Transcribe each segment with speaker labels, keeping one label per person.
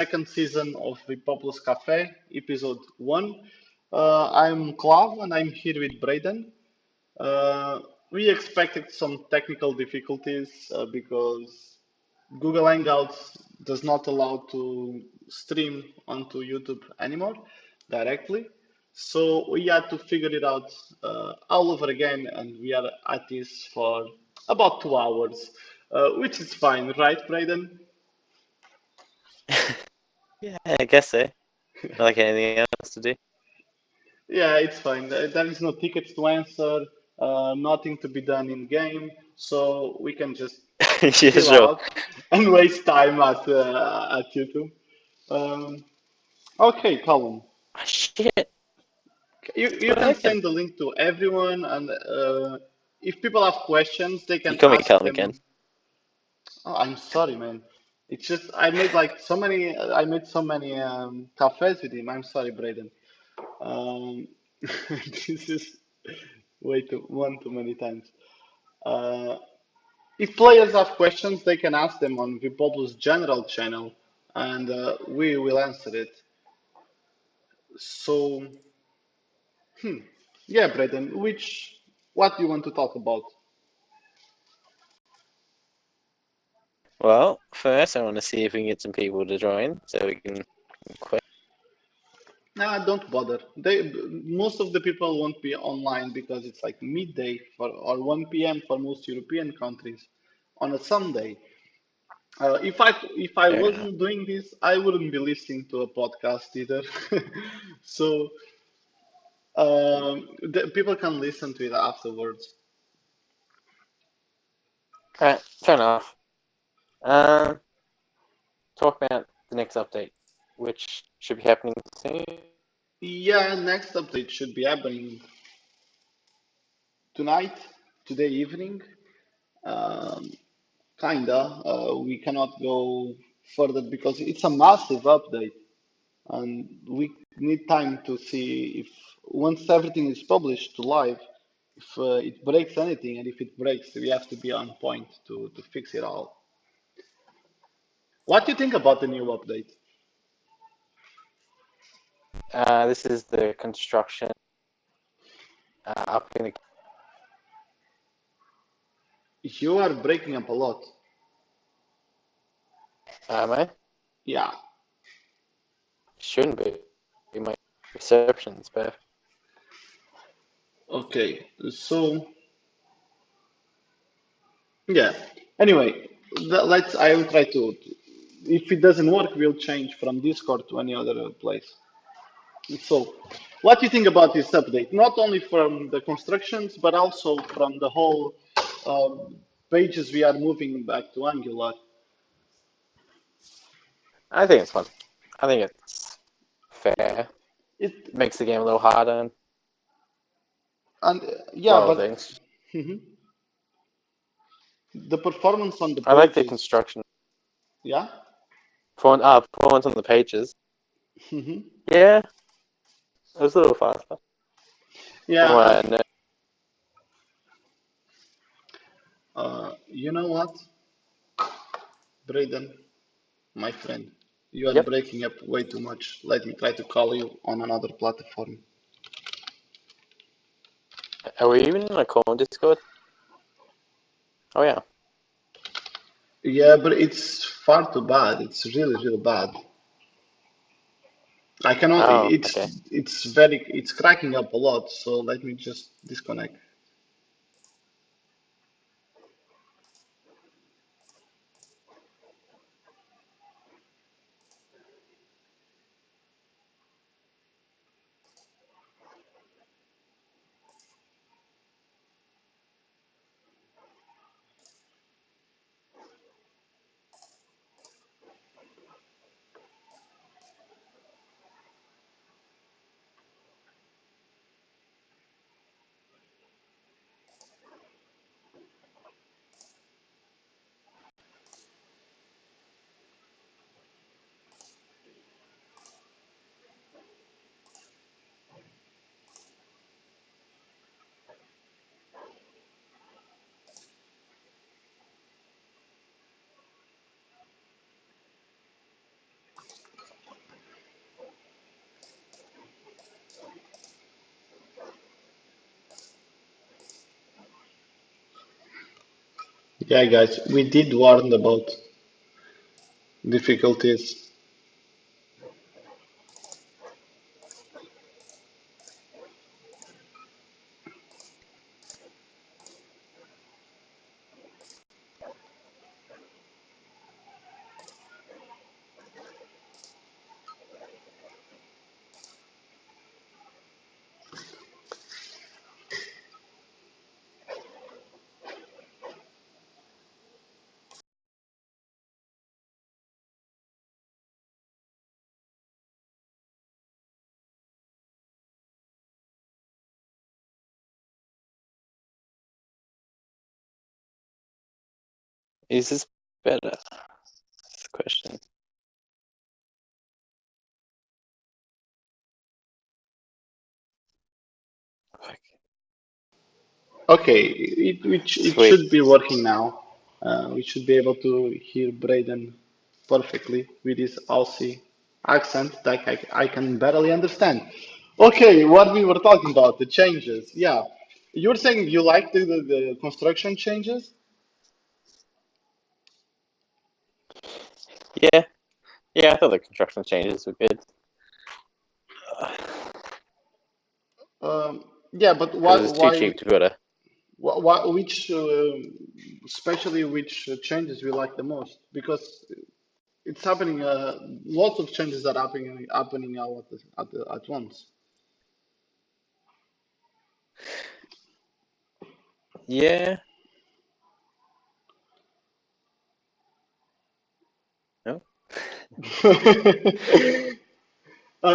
Speaker 1: second season of vPopulus Cafe, episode 1. I'm Clav and I'm here with Braden. Uh, we expected some technical difficulties because Google Hangouts does not allow to stream onto YouTube anymore directly. So we had to figure it out all over again, and we are at this for about 2 hours, which is fine, right, Braden?
Speaker 2: Yeah, I guess so. Not like anything else to do.
Speaker 1: Yeah, it's fine. There is no tickets to answer, nothing to be done in game, so we can just
Speaker 2: Yeah,
Speaker 1: chill
Speaker 2: sure.
Speaker 1: out and waste time at YouTube. Um, okay, Colin,
Speaker 2: Oh, shit.
Speaker 1: you
Speaker 2: What
Speaker 1: can
Speaker 2: again?
Speaker 1: send the link to everyone, and if people have questions, they
Speaker 2: You
Speaker 1: can
Speaker 2: call me
Speaker 1: ask
Speaker 2: Callum again.
Speaker 1: them. Oh, I'm sorry, man. It's just I made like so many. I made so many cafes with him. I'm sorry, Braden. Um, this is way too one too many times. Uh, if players have questions, they can ask them on vPopulus general channel, and we will answer it. So, yeah, Braden, what do you want to talk about?
Speaker 2: Well, first I want to see if we can get some people to join so we can quit.
Speaker 1: Nah, don't bother. Most of the people won't be online because it's like midday for or 1 p.m. for most European countries on a Sunday. If I
Speaker 2: Fair enough.
Speaker 1: wasn't doing this, I wouldn't be listening to a podcast either. So people can listen to it afterwards.
Speaker 2: Alright, fair enough. Um, talk about the next update, which should be happening soon.
Speaker 1: Yeah, next update should be happening tonight, today evening. Um, Kinda. We cannot go further because it's a massive update, and we need time to see if once everything is published to live, if it breaks anything, and if it breaks, we have to be on point to fix it all. What do you think about the new update?
Speaker 2: This is the construction up in the.
Speaker 1: You are breaking up a lot.
Speaker 2: Am I?
Speaker 1: Yeah.
Speaker 2: Shouldn't be. My reception's bad.
Speaker 1: Okay. So yeah. Anyway, let's. I will try to. If it doesn't work, we'll change from Discord to any other place. So, what do you think about this update? Not only from the constructions, but also from the whole pages we are moving back to Angular.
Speaker 2: I think it's fun. I think it's fair.
Speaker 1: It
Speaker 2: Makes the game a little harder and
Speaker 1: and
Speaker 2: a
Speaker 1: yeah,
Speaker 2: lot of
Speaker 1: but
Speaker 2: things.
Speaker 1: mhm. The performance on the
Speaker 2: I like the
Speaker 1: pages,
Speaker 2: construction.
Speaker 1: yeah.
Speaker 2: Performance on the pages.
Speaker 1: Hmm.
Speaker 2: Yeah, it was a little faster from what
Speaker 1: Yeah,
Speaker 2: I know.
Speaker 1: you know what, Braden, my friend, you are
Speaker 2: Yep.
Speaker 1: breaking up way too much. Let me try to call you on another platform.
Speaker 2: Are we even in a call on Discord? Oh yeah.
Speaker 1: Yeah, but it's far too bad. It's really, really bad. I cannot.
Speaker 2: Oh, okay.
Speaker 1: It's cracking up a lot. So let me just disconnect. Yeah, guys, we did warn about difficulties.
Speaker 2: Is this better? That's the question. Okay.
Speaker 1: Okay, it
Speaker 2: Sweet.
Speaker 1: should be working now. We should be able to hear Braden perfectly with his Aussie accent that I can barely understand. Okay, what we were talking about, the changes. Yeah, you were saying you like the construction changes?
Speaker 2: Yeah, yeah. I thought the construction changes were good
Speaker 1: Yeah, but
Speaker 2: because it was too
Speaker 1: why,
Speaker 2: cheap to build a.
Speaker 1: which, especially which changes we like the most? Because it's happening. Lots of changes are happening now at once.
Speaker 2: Yeah. No.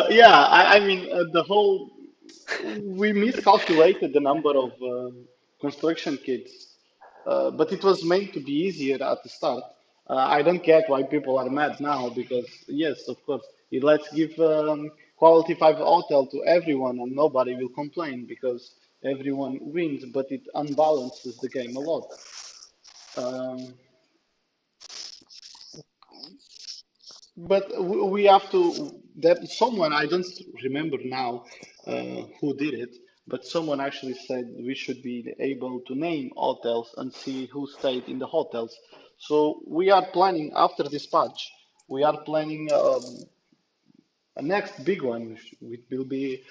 Speaker 1: Yeah, I mean, the whole, we miscalculated the number of construction kits, but it was meant to be easier at the start. I don't get why people are mad now because, yes, of course, let's give quality 5 hotel to everyone and nobody will complain because everyone wins, but it unbalances the game a lot. Um, But we have to, that someone, I don't remember now who did it, but someone actually said we should be able to name hotels and see who stayed in the hotels. So we are planning after this patch, we are planning a next big one, which will be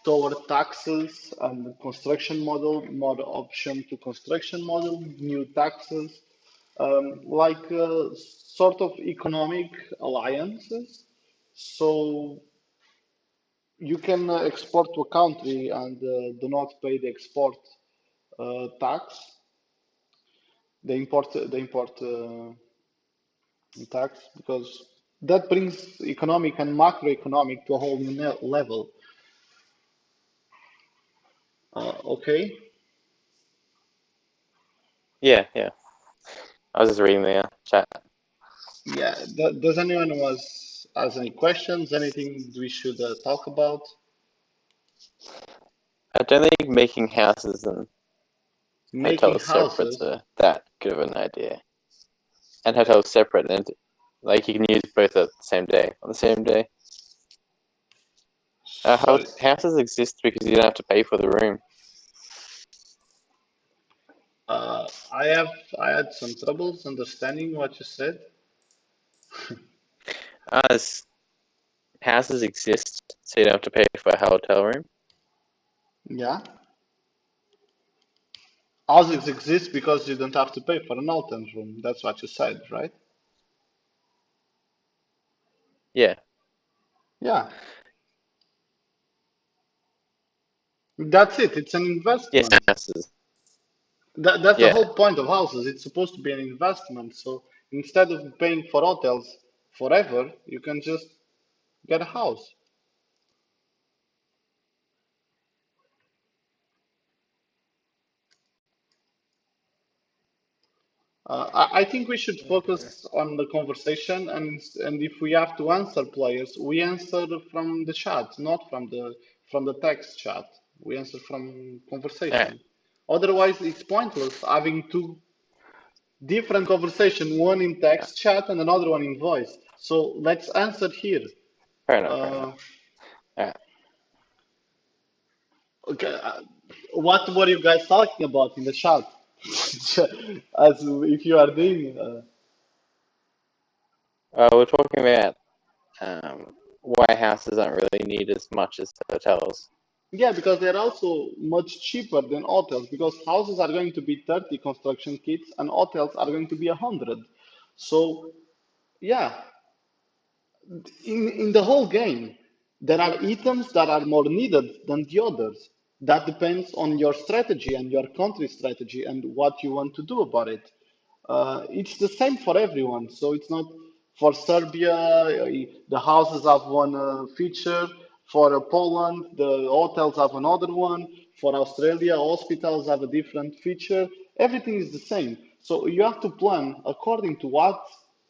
Speaker 1: toward taxes and construction model, more option to construction model, new taxes, like sort of economic alliances. So you can export to a country and do not pay the export tax, the import tax, because that brings economic and macroeconomic to a whole new level. Okay.
Speaker 2: Yeah, yeah. I was just reading the chat.
Speaker 1: Yeah. Does anyone was has any questions? Anything we should talk about?
Speaker 2: I don't think making houses and
Speaker 1: Making
Speaker 2: hotels separate
Speaker 1: houses.
Speaker 2: are that good of an idea. And hotels separate, and like you can use both at the same day on the same day.
Speaker 1: Sorry.
Speaker 2: Houses exist because you don't have to pay for the room.
Speaker 1: I had some troubles understanding what you said.
Speaker 2: As houses exist, so you don't have to pay for a hotel room.
Speaker 1: Yeah. Houses exist because you don't have to pay for an hotel room. That's what you said, right?
Speaker 2: Yeah,
Speaker 1: Yeah. That's it. It's an
Speaker 2: yes,
Speaker 1: investment.
Speaker 2: houses.
Speaker 1: That's the
Speaker 2: Yeah,
Speaker 1: whole point of houses. It's supposed to be an investment. So instead of paying for hotels forever, you can just get a house. I think we should focus on the conversation, and if we have to answer players, we answer from the chat, not from the text chat. We answer from
Speaker 2: all right.
Speaker 1: conversation. Otherwise, it's pointless having two different conversation, one in
Speaker 2: Yeah,
Speaker 1: text chat and another one in voice. So let's answer here.
Speaker 2: fair enough. Fair
Speaker 1: Uh,
Speaker 2: enough. All right.
Speaker 1: okay, what were you guys talking about in the chat? As if you are doing,
Speaker 2: We're talking about why houses aren't really needed as much as hotels.
Speaker 1: yeah, because they're also much cheaper than hotels because houses are going to be 30 construction kits and hotels are going to be 100. So, yeah, in the whole game, there are items that are more needed than the others. That depends on your strategy and your country strategy and what you want to do about it. It's the same for everyone. So it's not for Serbia, the houses have one feature. For Poland, the hotels have another one. For Australia, hospitals have a different feature. Everything is the same. So you have to plan according to what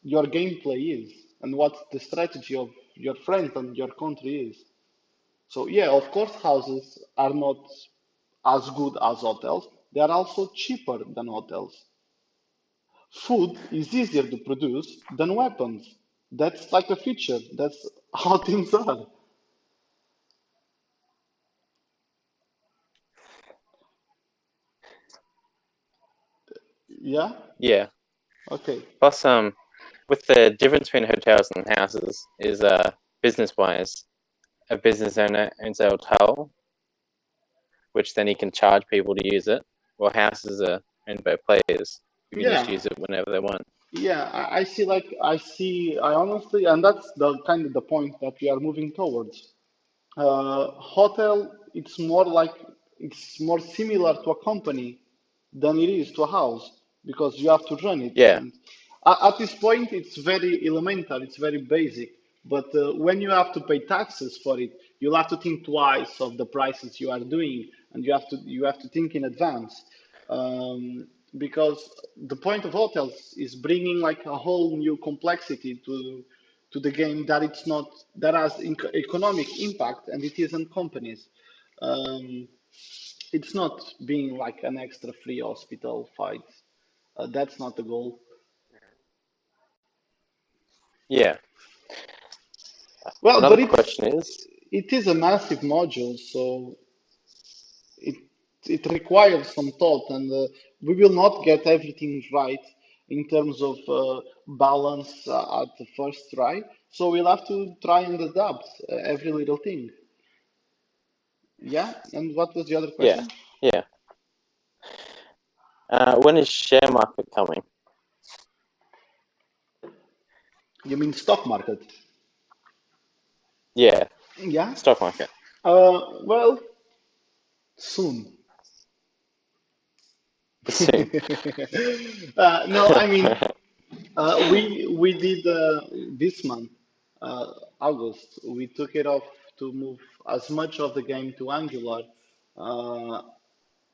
Speaker 1: your gameplay is and what the strategy of your friends and your country is. So yeah, of course, houses are not as good as hotels. They are also cheaper than hotels. Food is easier to produce than weapons. That's like a feature. That's how things are. Yeah?
Speaker 2: Yeah.
Speaker 1: Okay.
Speaker 2: Plus, with the difference between hotels and houses is business wise. A business owner owns a hotel, which then he can charge people to use it, while houses are owned by players who can
Speaker 1: Yeah.
Speaker 2: just use it whenever they want.
Speaker 1: Yeah, I see I honestly, and that's the kind of the point that we are moving towards. Hotel, it's more similar to a company than it is to a house because you have to run it.
Speaker 2: Yeah,
Speaker 1: And at this point, it's very elemental, it's very basic. But when you have to pay taxes for it, you'll have to think twice of the prices you are doing, and you have to think in advance. Because the point of hotels is bringing like a whole new complexity to the game that it's not that has economic impact and it is on companies. Um, it's not being like an extra free hospital fight. That's not the goal.
Speaker 2: yeah.
Speaker 1: Well,
Speaker 2: Another
Speaker 1: but
Speaker 2: question is,
Speaker 1: it is a massive module, so it it requires some thought, and we will not get everything right in terms of balance at the first try. So we'll have to try and adapt every little thing. Yeah. And what was the other
Speaker 2: yeah,
Speaker 1: question?
Speaker 2: yeah. When is share market coming?
Speaker 1: You mean stock market?
Speaker 2: Yeah,
Speaker 1: Yeah.
Speaker 2: stock market.
Speaker 1: Well, soon.
Speaker 2: Soon.
Speaker 1: No, I mean, we did this month, uh, August. We took it off to move as much of the game to Angular uh,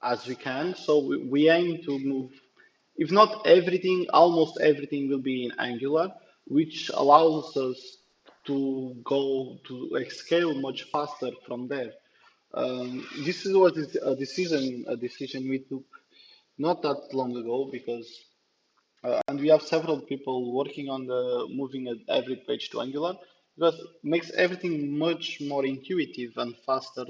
Speaker 1: as we can. So we aim to move, if not everything, almost everything will be in Angular, which allows us to go to like scale much faster from there. This is what is a decision we took not that long ago because and we have several people working on the moving every page to Angular because it makes everything much more intuitive and faster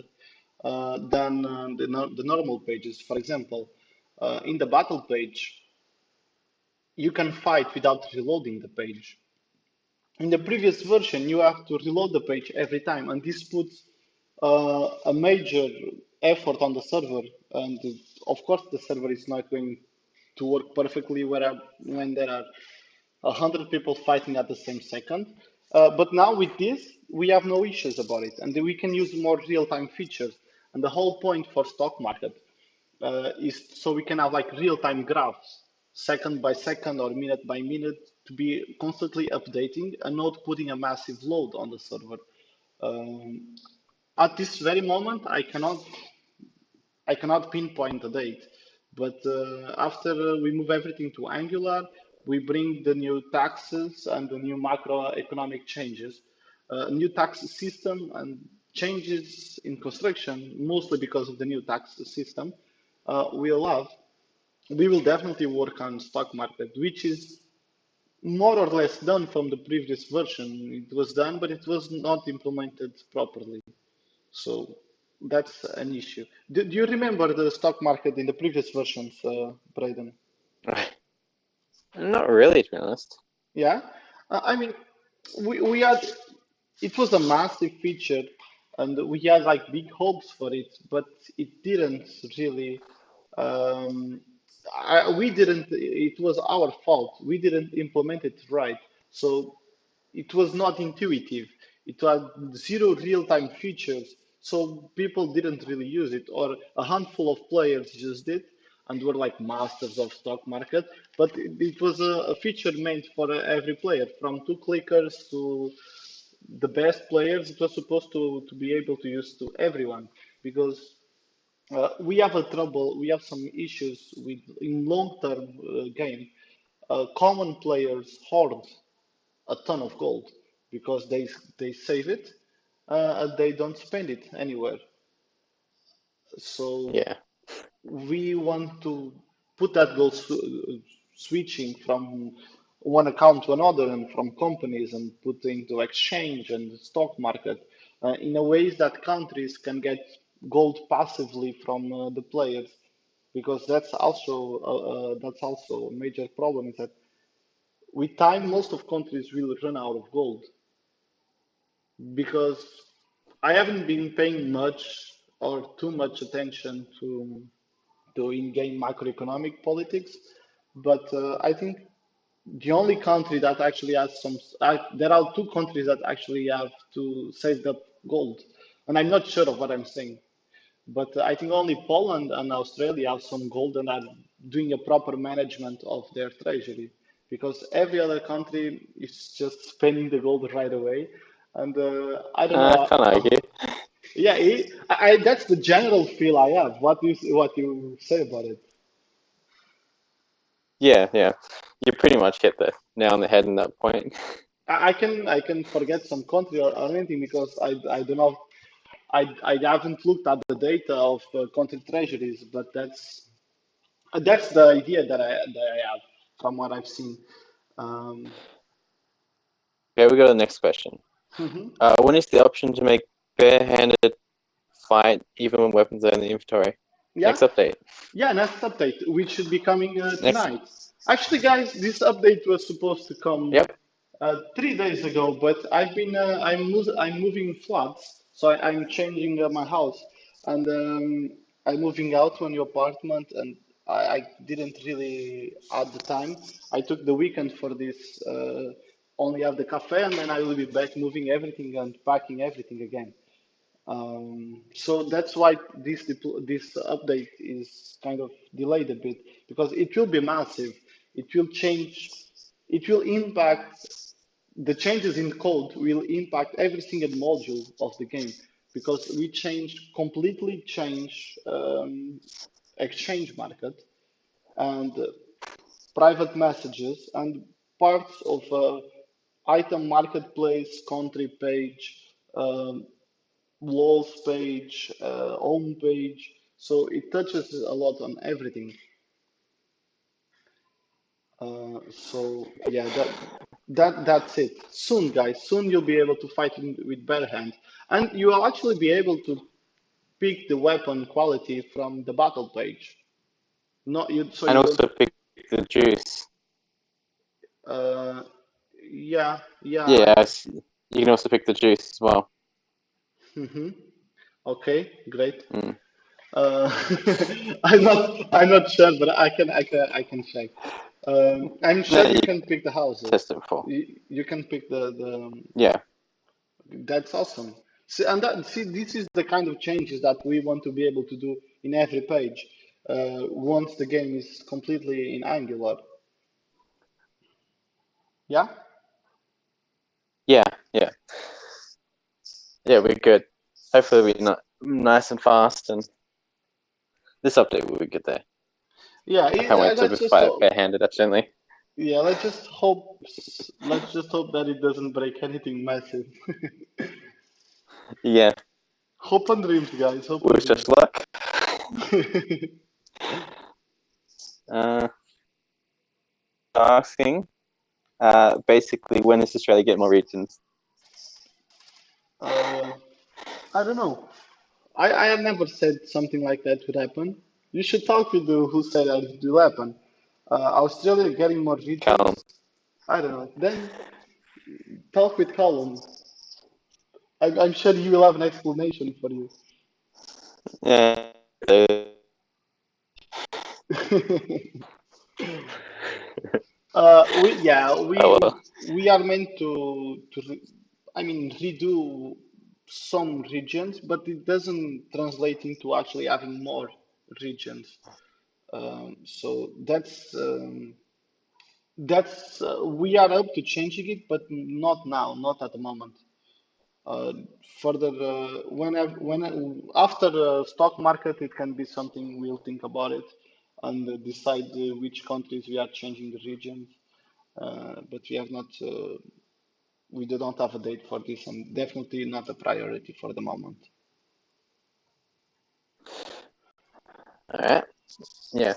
Speaker 1: than the normal pages. For example, in the battle page, you can fight without reloading the page. In the previous version, you have to reload the page every time, and this puts a major effort on the server. And of course, the server is not going to work perfectly when there are 100 people fighting at the same second. But now with this, we have no issues about it, and we can use more real-time features. And the whole point for stock market is so we can have like real-time graphs, second by second or minute by minute, to be constantly updating and not putting a massive load on the server. Um, at this very moment, I cannot pinpoint the date, but after we move everything to Angular, we bring the new taxes and the new macroeconomic changes, a new tax system and changes in construction, mostly because of the new tax system. We'll have. We will definitely work on stock market, which is more or less done from the previous version. It was done, but it was not implemented properly. So. That's an issue. Do you remember the stock market in the previous versions, Braden?
Speaker 2: Not really, to be honest.
Speaker 1: Yeah, I mean, we had it was a massive feature, and we had like big hopes for it, but it didn't really. Um, we didn't. It was our fault. We didn't implement it right. So it was not intuitive. It had zero real-time features, so people didn't really use it, or a handful of players used it and were like masters of stock market. But it was a feature meant for every player, from two clickers to the best players. It was supposed to be able to use to everyone because we have a trouble. We have some issues with in long-term game. Common players hoard a ton of gold because they save it and they don't spend it anywhere. So
Speaker 2: Yeah.
Speaker 1: we want to put that gold switching from one account to another and from companies and put into exchange and stock market in a ways that countries can get gold passively from the players because that's also a major problem is that with time most of countries will run out of gold because I haven't been paying much or too much attention to in-game macroeconomic politics, but I think the only country that actually has some, there are two countries that actually have to save up gold, and I'm not sure of what I'm saying, but I think only Poland and Australia have some gold and are doing a proper management of their treasury, because every other country is just spending the gold right away, and I don't
Speaker 2: I
Speaker 1: know.
Speaker 2: can't argue.
Speaker 1: Yeah, that's the general feel I have. What you say about it?
Speaker 2: Yeah, yeah. You pretty much hit the nail on the head in that point.
Speaker 1: I can forget some country or anything because I don't know. I haven't looked at the data of country treasuries, but that's the idea that I have from what I've seen. Um,
Speaker 2: Okay, we go to the next question.
Speaker 1: mhm.
Speaker 2: When is the option to make barehanded fight even when weapons are in the inventory?
Speaker 1: Yeah,
Speaker 2: Next update.
Speaker 1: yeah, next update, which should be coming
Speaker 2: Next.
Speaker 1: tonight. Actually, guys, this update was supposed to come
Speaker 2: Yep.
Speaker 1: 3 days ago, but I'm moving flats, so I'm changing my house, and I'm moving out to a new apartment, and I didn't really at the time. I took the weekend for this, only have the cafe, and then I will be back moving everything and packing everything again. So that's why this update is kind of delayed a bit because it will be massive. It will change. It will impact the changes in code will impact every single module of the game because we completely change exchange market and private messages and parts of item marketplace, country page, walls page, home page. So it touches a lot on everything. So yeah, that's it. Soon, guys, soon you'll be able to fight with bare hand, and you will actually be able to pick the weapon quality from the battle page. Not you, so
Speaker 2: And
Speaker 1: you don't.
Speaker 2: also pick the juice.
Speaker 1: Uh, yeah, yeah.
Speaker 2: Yeah, you can also pick the juice as well.
Speaker 1: Hmm. Okay, great.
Speaker 2: Mm.
Speaker 1: Uh, I'm not sure, but I can check. I'm
Speaker 2: No,
Speaker 1: sure you
Speaker 2: you
Speaker 1: can pick the houses.
Speaker 2: test it before.
Speaker 1: You can pick the.
Speaker 2: Yeah.
Speaker 1: That's awesome. See, this is the kind of changes that we want to be able to do in every page. Once the game is completely in Angular. Yeah.
Speaker 2: Yeah. Yeah. Yeah. We're good. Hopefully, we're not nice and fast, and this update will be good there.
Speaker 1: Yeah.
Speaker 2: I can't wait to
Speaker 1: Let's just
Speaker 2: fight it
Speaker 1: hope.
Speaker 2: barehanded accidentally.
Speaker 1: Yeah. Let's just hope that it doesn't break anything massive.
Speaker 2: Yeah.
Speaker 1: Hope and dreams, guys. Hope and
Speaker 2: Wish us
Speaker 1: dreams.
Speaker 2: luck. Uh, asking. Basically, when does Australia get more regions?
Speaker 1: uh, I don't know. I have never said something like that would happen. You should talk with the who said that it will happen. Australia getting more
Speaker 2: Calm.
Speaker 1: regions. I don't know. Then talk with Colin. I'm sure he will have an explanation for you.
Speaker 2: Yeah.
Speaker 1: We yeah
Speaker 2: Oh well.
Speaker 1: we are meant I mean redo some regions, but it doesn't translate into actually having more regions. So that's we are up to changing it, but not now, not at the moment. Uh, Further, after the stock market, it can be something we'll think about it and decide which countries we are changing the regions. But we have not, we do not have a date for this, and definitely not a priority for the moment.
Speaker 2: All right. Yeah.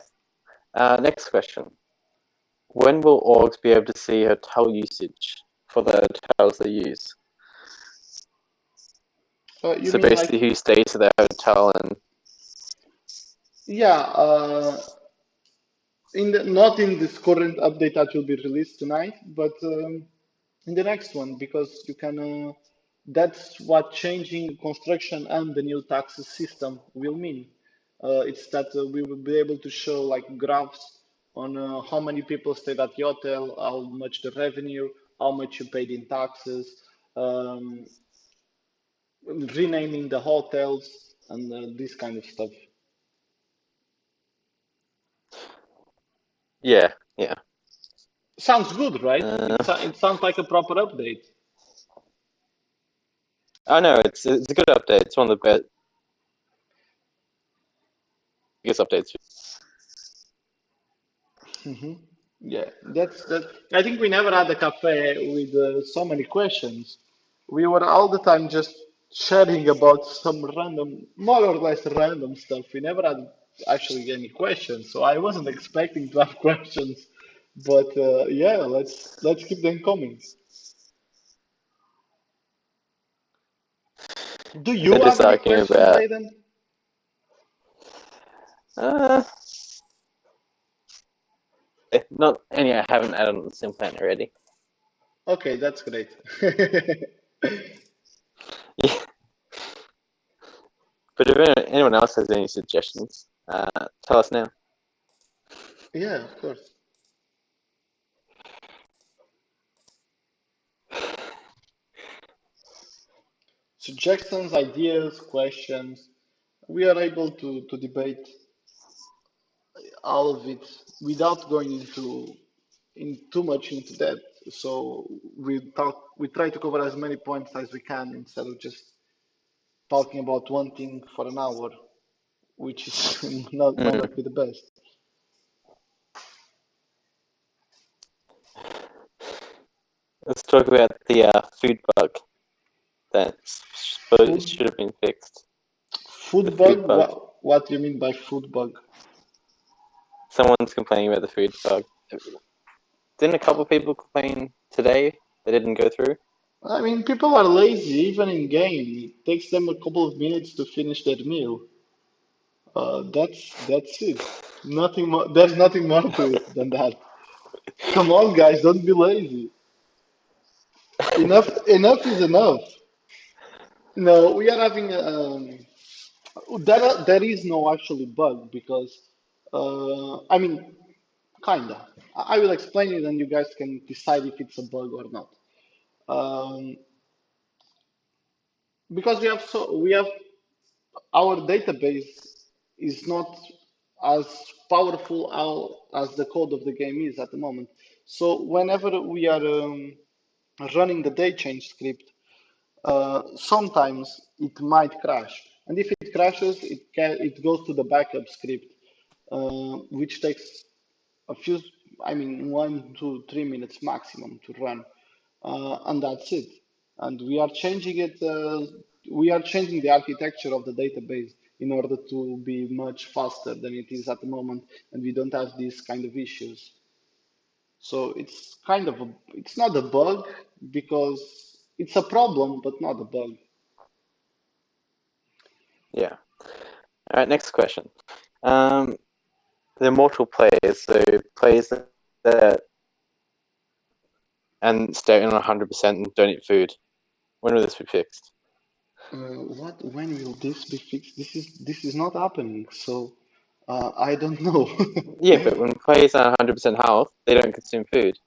Speaker 2: Next question. When will orgs be able to see hotel usage for the hotels they use?
Speaker 1: You
Speaker 2: So
Speaker 1: mean like,
Speaker 2: basically, who stays at their hotel and
Speaker 1: yeah, not in this current update that will be released tonight, but in the next one, because you can. That's what changing construction and the new tax system will mean. It's that we will be able to show like graphs on how many people stayed at the hotel, how much the revenue, how much you paid in taxes, um, renaming the hotels, and this kind of stuff.
Speaker 2: yeah, yeah.
Speaker 1: Sounds good, right?
Speaker 2: Uh,
Speaker 1: It sounds like a proper update.
Speaker 2: I know it's a good update. It's one of the biggest updates.
Speaker 1: Hmm. Yeah, that's that. I think we never had a cafe with so many questions. We were all the time just chatting about some random, more or less random stuff. We never had actually any questions, so I wasn't expecting to have questions. But yeah, let's keep them coming. Do
Speaker 2: They're
Speaker 1: you
Speaker 2: just
Speaker 1: have any
Speaker 2: arguing
Speaker 1: questions,
Speaker 2: about.
Speaker 1: Brayden?
Speaker 2: Uh, Not any I haven't added on the sim plan already.
Speaker 1: Okay, that's great.
Speaker 2: Yeah. But if anyone else has any suggestions, tell us now.
Speaker 1: Yeah, of course. Suggestions, ideas, questions. We are able to debate all of it without going in too much into that. So we try to cover as many points as we can instead of just talking about one thing for an hour, which is not might
Speaker 2: Mm.
Speaker 1: not be the best.
Speaker 2: Let's talk about the food bug that
Speaker 1: Food
Speaker 2: should have been fixed. The
Speaker 1: food bug.
Speaker 2: food bug.
Speaker 1: What do you mean by food bug?
Speaker 2: Someone's complaining about the food bug. Didn't a couple
Speaker 1: Uh,
Speaker 2: of people complain today that didn't go through?
Speaker 1: I mean, people are lazy even in game. It takes them a couple of minutes to finish their meal. That's it. Nothing more. There's nothing more to it than that. Come on, guys, don't be lazy. Enough is enough. No, we are having there is no actually bug because I mean kinda. I will explain it and you guys can decide if it's a bug or not. Um, because we have our database is not as powerful as the code of the game is at the moment. So whenever we are running the day change script, sometimes it might crash. And if it crashes, it goes to the backup script, which takes a few, I mean, 1 to 3 minutes maximum to run, and that's it. And we are changing it. We are changing the architecture of the database in order to be much faster than it is at the moment, and we don't have these kind of issues. So it's kind of it's not a bug because it's a problem, but not a bug.
Speaker 2: Yeah. All right. Next question. Um, the immortal players, so players that and stay on 100% and don't eat food. When will this be fixed?
Speaker 1: What? When will this be fixed? This is not happening. So I don't know.
Speaker 2: Yeah, but when players are 100% health, they don't consume food.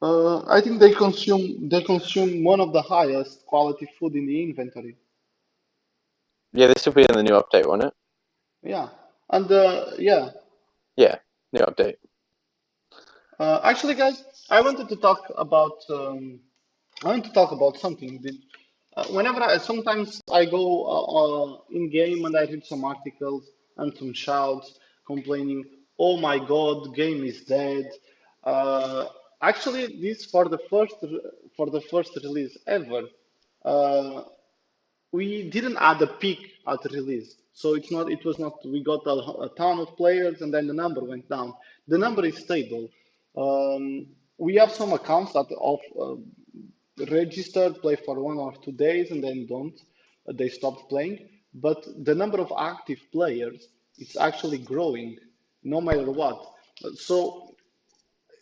Speaker 1: I think they consume one of the highest quality food in the inventory.
Speaker 2: Yeah, this will be in the new update, won't it?
Speaker 1: Yeah, and yeah.
Speaker 2: Yeah, new update.
Speaker 1: Actually, guys, I wanted to talk about I want to talk about something. Whenever sometimes I go in game and I read some articles and some shouts complaining, "Oh my God, game is dead." Uh, Actually, this for the first release ever. Uh, we didn't add a peak at release. So it was not, we got a ton of players and then the number went down. The number is stable. We have some accounts that of registered, play for 1 or 2 days and then don't, they stopped playing. But the number of active players, it's actually growing no matter what. So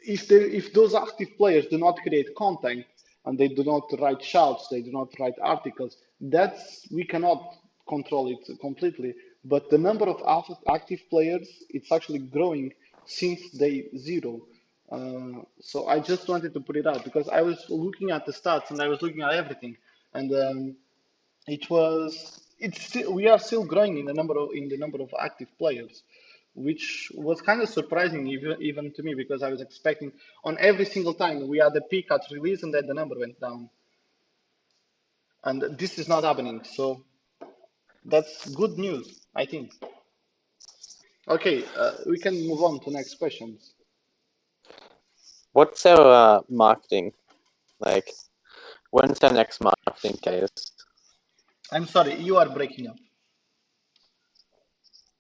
Speaker 1: if those active players do not create content and they do not write shouts, they do not write articles, that's we cannot control it completely. But the number of active players, it's actually growing since day zero. So I just wanted to put it out because I was looking at the stats and I was looking at everything, and we are still growing in the number of active players, which was kind of surprising even to me because I was expecting on every single time we had a peak at release and then the number went down, and this is not happening. So that's good news, I think. Okay, we can move on to next questions.
Speaker 2: What's our marketing? Like, when's our next marketing case?
Speaker 1: I'm sorry, you are breaking up.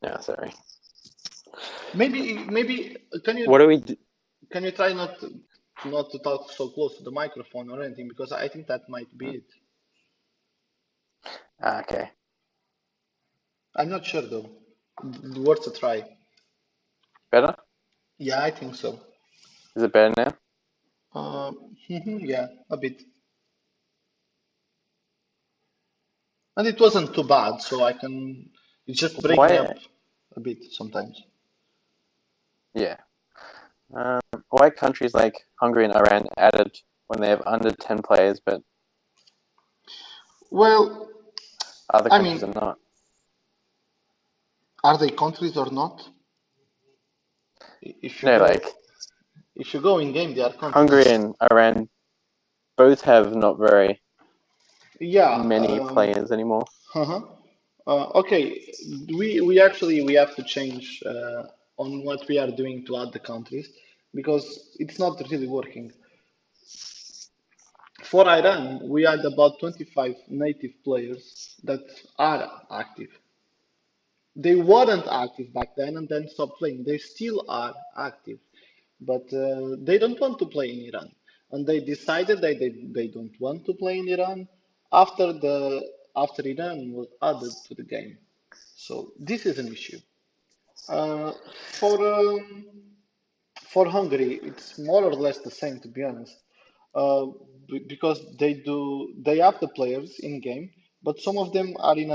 Speaker 2: No, sorry.
Speaker 1: Maybe can you
Speaker 2: What do we do?
Speaker 1: can you try not to talk so close to the microphone or anything because I think that might be it.
Speaker 2: Okay.
Speaker 1: I'm not sure though. Worth a try.
Speaker 2: Better?
Speaker 1: Yeah, I think so.
Speaker 2: Is it better now?
Speaker 1: Uh, yeah, a bit. And it wasn't too bad, so I can. It's just breaking up
Speaker 2: Why?
Speaker 1: a bit sometimes.
Speaker 2: Yeah. Um, why countries like Hungary and Iran added when they have under 10 players, but
Speaker 1: Well,
Speaker 2: other
Speaker 1: I
Speaker 2: countries
Speaker 1: mean,
Speaker 2: are not?
Speaker 1: are they countries or not? If you
Speaker 2: No,
Speaker 1: go,
Speaker 2: like
Speaker 1: if you go in game, they are
Speaker 2: Hungary
Speaker 1: countries.
Speaker 2: and Iran both have not very
Speaker 1: Yeah.
Speaker 2: many players anymore.
Speaker 1: Uh-huh. Okay. We have to change on what we are doing to add the countries because it's not really working. For Iran, we had about 25 native players that are active. They weren't active back then and then stopped playing. They still are active, but they don't want to play in Iran. And they decided that they don't want to play in Iran after Iran was added to the game. So this is an issue. Uh, for For Hungary, it's more or less the same, to be honest, because they have the players in game, but some of them are in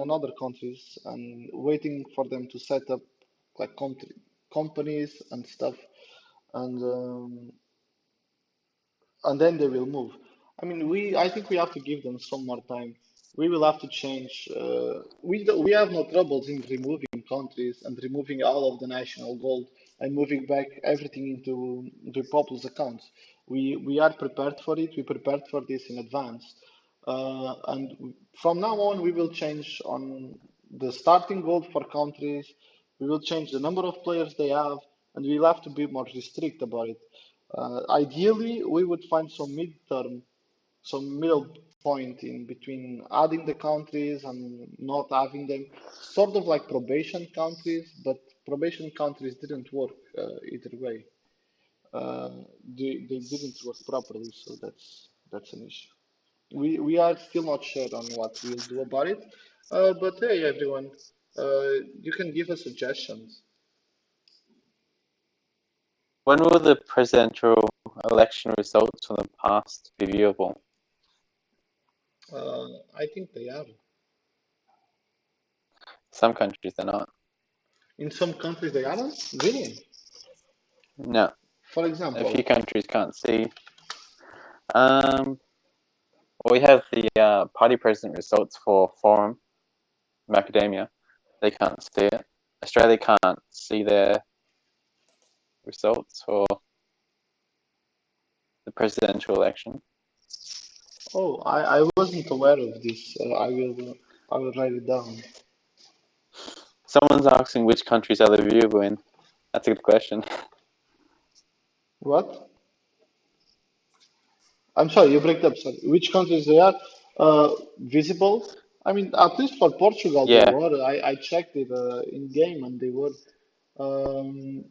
Speaker 1: another countries and waiting for them to set up like companies and stuff, and then they will move. I mean, I think we have to give them some more time. We will have to change. We have no troubles in removing countries and removing all of the national gold and moving back everything into the Populus accounts. We are prepared for it. We prepared for this in advance, and from now on we will change on the starting gold for countries. We will change the number of players they have, and we'll have to be more strict about it. Ideally, we would find some middle point in between adding the countries and not having them, sort of like probation countries, but probation countries didn't work either way. They didn't work properly, so that's an issue. We are still not sure on what we'll do about it. But hey, everyone, you can give us suggestions.
Speaker 2: When will the presidential election results from the past be viewable?
Speaker 1: I think they are.
Speaker 2: Some countries they're not.
Speaker 1: In some countries, they aren't. Really?
Speaker 2: No,
Speaker 1: For
Speaker 2: a few
Speaker 1: example,
Speaker 2: countries can't see. Um, we have the party president results for Forum Macadamia. They can't see it. Australia can't see their results for the presidential election.
Speaker 1: oh, I wasn't aware of this. I will write it down.
Speaker 2: Someone's asking which countries are they viewable in. That's a good question.
Speaker 1: What? I'm sorry, you break up. Sorry. Which countries they are visible? I mean, at least for Portugal, they
Speaker 2: Yeah.
Speaker 1: were. I checked it in game and they were. Um,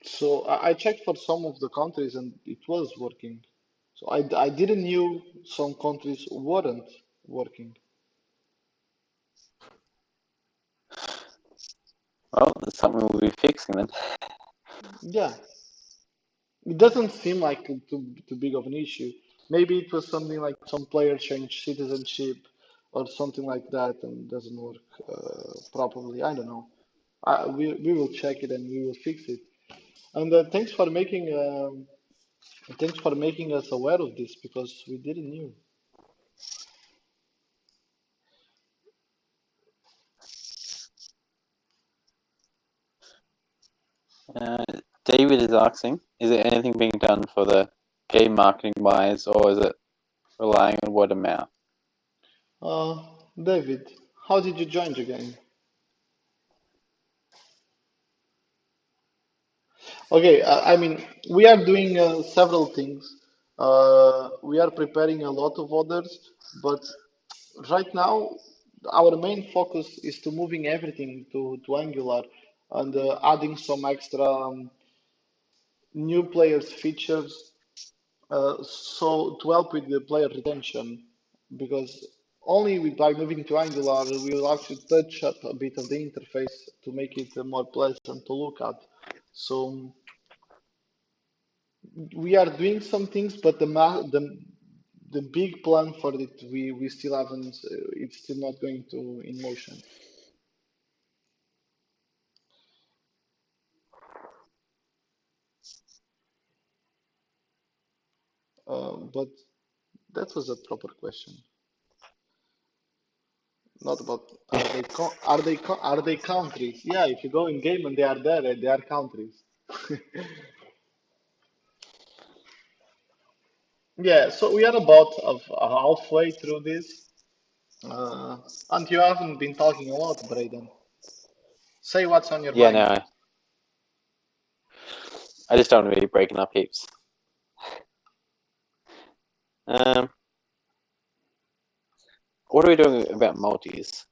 Speaker 1: so I checked for some of the countries and it was working. So I didn't knew some countries weren't working.
Speaker 2: Well, that's something we'll be fixing then.
Speaker 1: Yeah, it doesn't seem like too big of an issue. Maybe it was something like some player changed citizenship or something like that and doesn't work properly. I don't know. We will check it and we will fix it. And thanks for making us aware of this because we didn't knew.
Speaker 2: Uh, David is asking, is there anything being done for the game marketing wise, or is it relying on word of mouth?
Speaker 1: Uh, David, how did you join the game? Okay, I mean, we are doing several things. We are preparing a lot of others, but right now our main focus is to moving everything to Angular and adding some extra new players features so to help with the player retention because only by moving to Angular we will actually touch up a bit of the interface to make it more pleasant to look at. So we are doing some things, but the big plan for it we still haven't. It's still not going to in motion. But that was a proper question, not about are they countries? Yeah, if you go in game and they are there, they are countries. Yeah, so we are about halfway through this, uh, and you haven't been talking a lot, Braden. Say what's on your
Speaker 2: Yeah,
Speaker 1: mind.
Speaker 2: no, I just don't want to be breaking up heaps. Um, what are we doing about multis?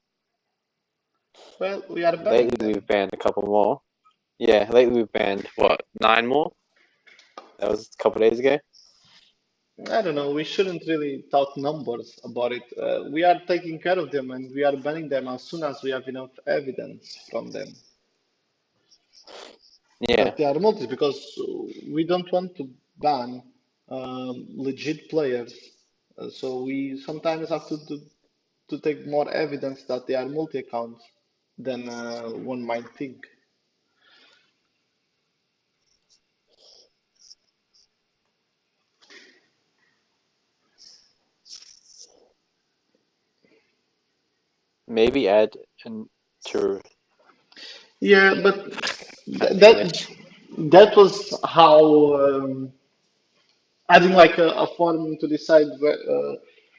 Speaker 1: Well, we are banning
Speaker 2: Lately, we've
Speaker 1: them.
Speaker 2: banned a couple more. Yeah, lately we've banned what, 9 more? That was a couple days ago.
Speaker 1: I don't know. We shouldn't really talk numbers about it. We are taking care of them and we are banning them as soon as we have enough evidence from them
Speaker 2: Yeah,
Speaker 1: that they are multis because we don't want to ban legit players. So we sometimes have to take more evidence that they are multi accounts than one might think.
Speaker 2: maybe add an to
Speaker 1: Yeah, but
Speaker 2: an
Speaker 1: that
Speaker 2: image.
Speaker 1: that was how. Adding like a form to decide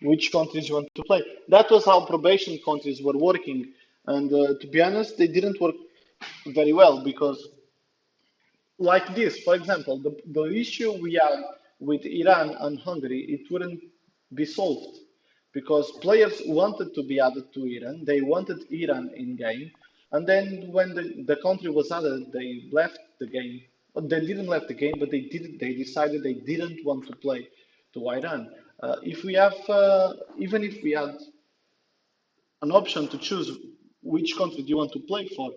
Speaker 1: which countries you want to play. That was how probation countries were working, and to be honest, they didn't work very well because, like this, for example, the issue we had with Iran and Hungary, it wouldn't be solved because players wanted to be added to Iran. They wanted Iran in game, and then when the country was added, they left the game. Well, they didn't left the game, but they decided they didn't want to play to Iran. If we have, even if we had an option to choose which country do you want to play for,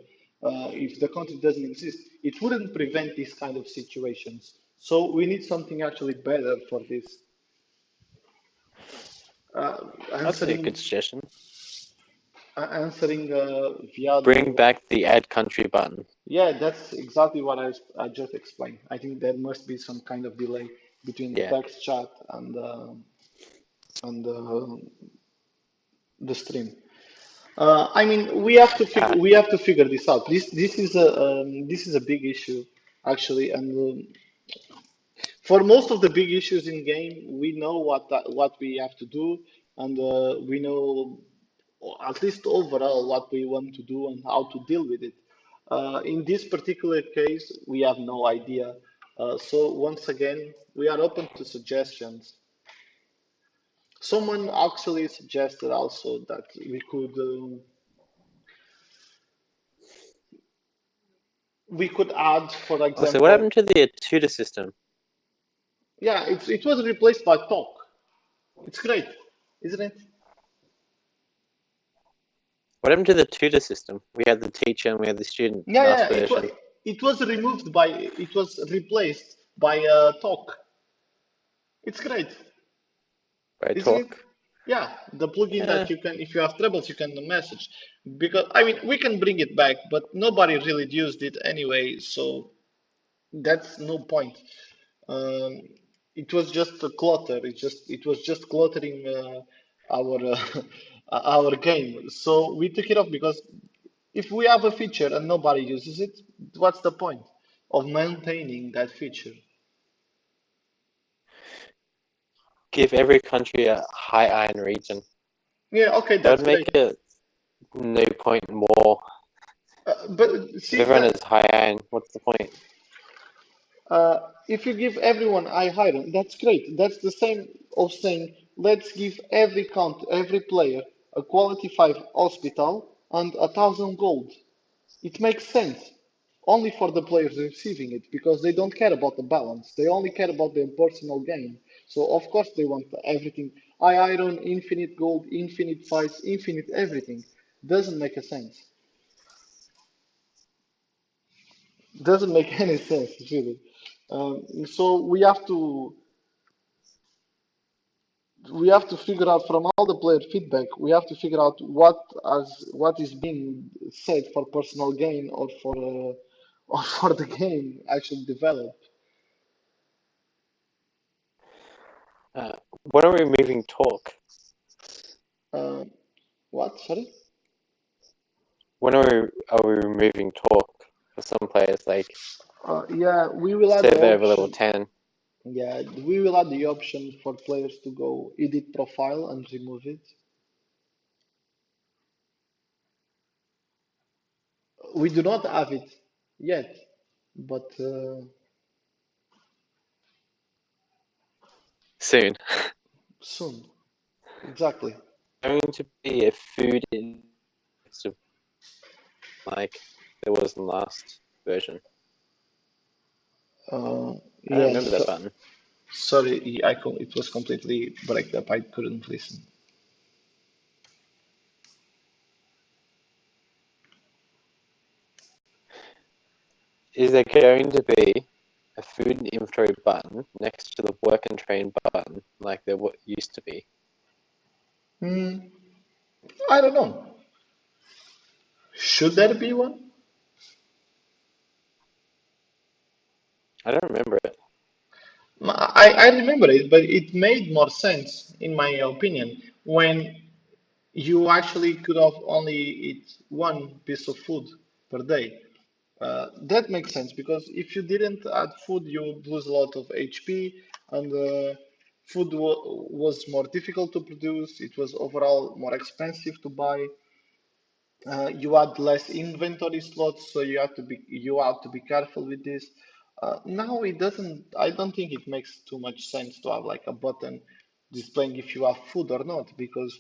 Speaker 1: if the country doesn't exist, it wouldn't prevent these kind of situations. So we need something actually better for this. Uh,
Speaker 2: That's a good
Speaker 1: answering
Speaker 2: suggestion.
Speaker 1: answering via
Speaker 2: Bring
Speaker 1: the
Speaker 2: back the add country button.
Speaker 1: yeah, that's exactly what I just explained. I think there must be some kind of delay between the
Speaker 2: Yeah.
Speaker 1: text chat and the stream. I mean,
Speaker 2: Uh,
Speaker 1: we have to figure this out. This is a big issue actually, and for most of the big issues in game, we know what we have to do, and we know at least overall what we want to do and how to deal with it. In this particular case, we have no idea. So once again, we are open to suggestions. Someone actually suggested also that we could add, for
Speaker 2: also, what
Speaker 1: example,
Speaker 2: happened to the tutor system?
Speaker 1: yeah, it was replaced by talk. It's great, isn't it?
Speaker 2: What happened to the tutor system? We had the teacher and we had the student
Speaker 1: Yeah,
Speaker 2: last
Speaker 1: yeah,
Speaker 2: version.
Speaker 1: it was replaced by talk. It's great,
Speaker 2: By
Speaker 1: isn't it?
Speaker 2: talk.
Speaker 1: Yeah, the plugin
Speaker 2: Yeah.
Speaker 1: that you can, if you have troubles, you can message. Because I mean, we can bring it back, but nobody really used it anyway, so that's no point. Um, it was just a clutter. It was just cluttering our our game. So we took it off because if we have a feature and nobody uses it, what's the point of maintaining that feature?
Speaker 2: Give every country a high iron region.
Speaker 1: Yeah, okay,
Speaker 2: That
Speaker 1: that's
Speaker 2: would make
Speaker 1: great.
Speaker 2: it no point more.
Speaker 1: But
Speaker 2: If
Speaker 1: see
Speaker 2: everyone
Speaker 1: that
Speaker 2: is high iron, what's the point?
Speaker 1: if you give everyone I hire, that's great. That's the same of saying let's give every player a quality five hospital and 1,000 gold. It makes sense only for the players receiving it because they don't care about the balance. They only care about their personal gain. So of course they want everything. I iron, infinite gold, infinite fights, infinite everything. Doesn't make a sense. Doesn't make any sense really. So we have to figure out from all the player feedback. We have to figure out what is being said for personal gain or for or for the game actually developed.
Speaker 2: Uh, when are we removing talk?
Speaker 1: Uh, what? Sorry.
Speaker 2: When are we removing talk for some players? Like,
Speaker 1: Yeah, we will add
Speaker 2: say
Speaker 1: the
Speaker 2: they're over level
Speaker 1: option.
Speaker 2: 10.
Speaker 1: Yeah, we will add the option for players to go edit profile and remove it. We do not have it yet, but
Speaker 2: Soon.
Speaker 1: soon. Exactly.
Speaker 2: Going to be a food in like there was in the last version. I don't remember
Speaker 1: Yes.
Speaker 2: that button.
Speaker 1: Sorry, it was completely breaked up. I couldn't listen.
Speaker 2: Is there going to be a food and inventory button next to the work and train button like there used to be?
Speaker 1: Hmm, I don't know. Should there be one?
Speaker 2: I don't remember it.
Speaker 1: I remember it, but it made more sense, in my opinion, when you actually could have only eat one piece of food per day. That makes sense because if you didn't add food, you would lose a lot of HP, and food was more difficult to produce. It was overall more expensive to buy. You had less inventory slots, so you have to be careful with this. Now it doesn't. I don't think it makes too much sense to have like a button displaying if you have food or not because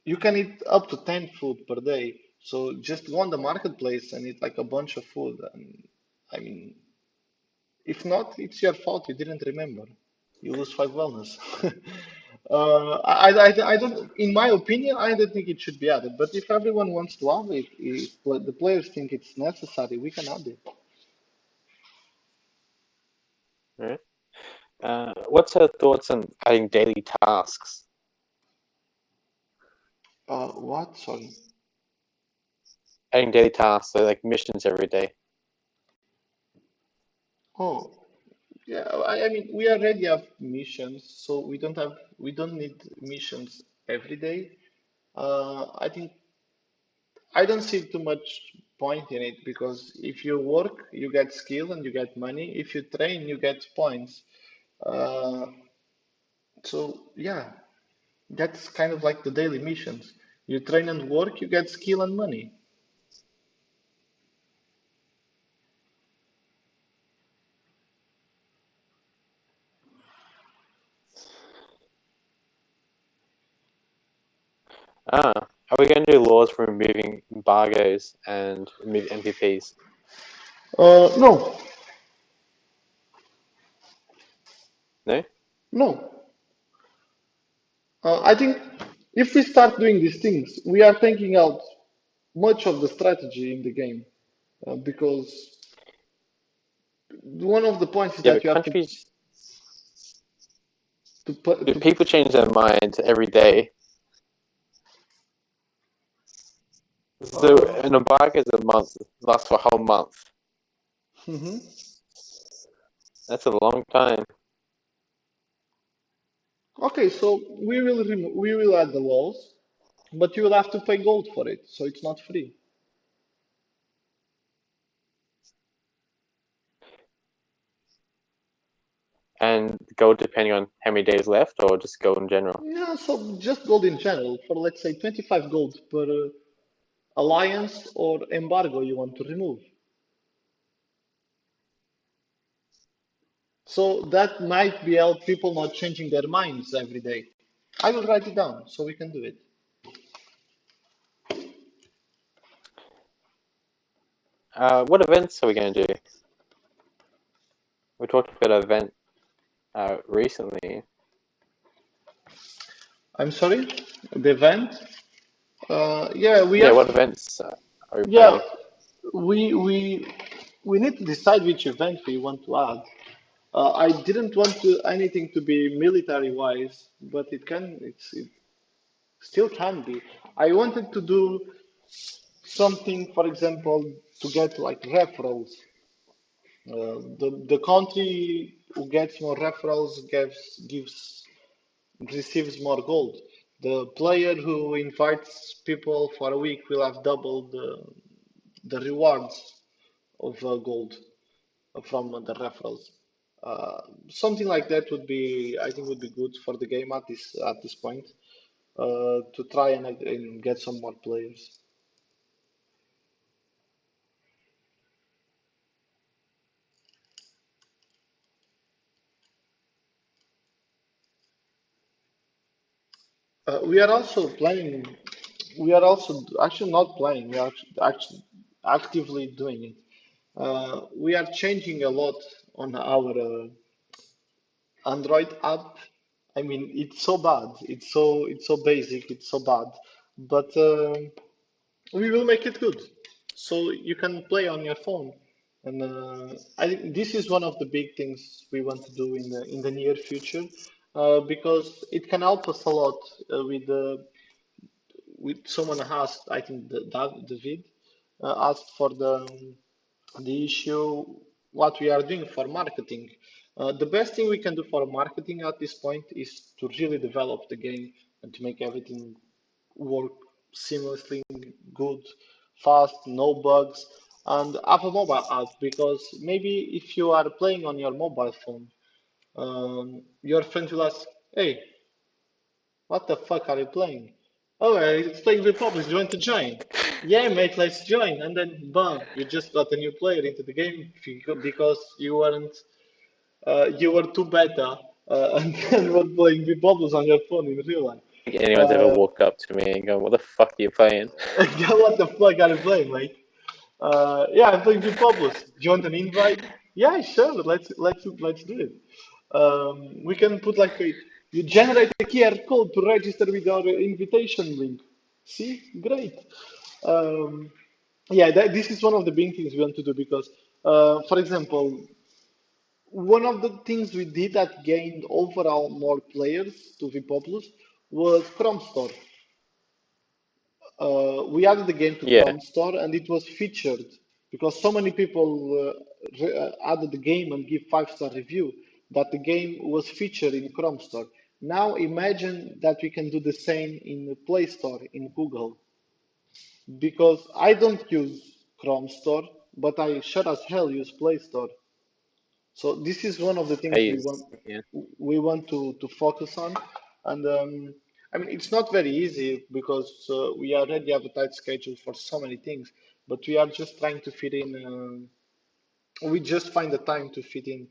Speaker 1: you can eat up to 10 food per day. So just go on the marketplace and eat like a bunch of food. And I mean, if not, it's your fault. You didn't remember. You lose five wellness. I don't, in my opinion, I don't think it should be added. But if everyone wants to have it, if the players think it's necessary, we can add it.
Speaker 2: Right? What's her thoughts on adding daily tasks?
Speaker 1: What? Sorry.
Speaker 2: Adding daily tasks, so like missions every day.
Speaker 1: Oh, yeah. I mean, we already have missions, so we don't need missions every day. I think I don't see too much point in it because if you work, you get skill and you get money. If you train, you get points. Uh, so yeah, that's kind of like the daily missions. You train and work, you get skill and money.
Speaker 2: Are we going to do laws for removing embargoes and remove MPPs?
Speaker 1: No,
Speaker 2: No?
Speaker 1: no. I think if we start doing these things, we are taking out much of the strategy in the game because one of the points is
Speaker 2: Yeah,
Speaker 1: that
Speaker 2: but
Speaker 1: you have to
Speaker 2: countries,
Speaker 1: to put
Speaker 2: do
Speaker 1: to.
Speaker 2: people change their mind every day? So
Speaker 1: Uh,
Speaker 2: an embargo is a month, lasts for a whole month.
Speaker 1: mhm.
Speaker 2: That's a long time.
Speaker 1: Okay, so we will add the laws, but you will have to pay gold for it, so it's not free.
Speaker 2: And gold depending on how many days left, or just gold in general.
Speaker 1: Yeah, so just gold in general for let's say 25 gold per alliance or embargo you want to remove. So that might be help people not changing their minds every day. I will write it down so we can do it.
Speaker 2: What events are we going to do? We talked about an event recently.
Speaker 1: I'm sorry, the event. Yeah, we
Speaker 2: Yeah,
Speaker 1: have.
Speaker 2: what events are we
Speaker 1: Yeah,
Speaker 2: planning?
Speaker 1: we we we need to decide which event we want to add. I didn't want to anything to be military wise, but it still can be. I wanted to do something, for example, to get like referrals. The country who gets more referrals gives receives more gold. The player who invites people for a week will have double the rewards of gold from the referrals. Uh, Something like that would be, I think, would be good for the game at this point to try and get some more players. We are also planning. We are also actually not planning. We are actually actively doing it. We are changing a lot on our Android app. I mean, it's so bad. It's so basic. It's so bad, but we will make it good, so you can play on your phone. And I think this is one of the big things we want to do in the near future, because it can help us a lot with someone asked, I think David asked for the issue what we are doing for marketing. The best thing we can do for marketing at this point is to really develop the game and to make everything work seamlessly, good, fast, no bugs, and have a mobile app because maybe if you are playing on your mobile phone, your friend will ask, "Hey, what the fuck are you playing?" Oh, it's playing vPopulus. Do you want to join? Yeah, mate, let's join. And then, bam, you just got a new player into the game because you were too beta and then were playing vPopulus on your phone in real life.
Speaker 2: I think anyone's ever
Speaker 1: Uh,
Speaker 2: walked up to me and gone, "What the fuck are you playing?"
Speaker 1: yeah, what the fuck are you playing, mate? Yeah, I'm playing vPopulus. Do you want an invite? Yeah, sure. Let's do it. We can put like you generate a QR code to register with our invitation link. See, great. Um, yeah, this is one of the big things we want to do because, for example, one of the things we did that gained overall more players to vPopulus was Chrome Store. We added the game to
Speaker 2: Yeah,
Speaker 1: Chrome Store and it was featured because so many people added the game and give 5-star review that the game was featured in Chrome Store. Now imagine that we can do the same in the Play Store in Google because I don't use Chrome Store, but I sure as hell use Play Store. So this is one of the
Speaker 2: I
Speaker 1: things
Speaker 2: use. Yeah,
Speaker 1: we want to focus on, and I mean it's not very easy because we already have a tight schedule for so many things, but we are just trying to fit in. We just find the time to fit in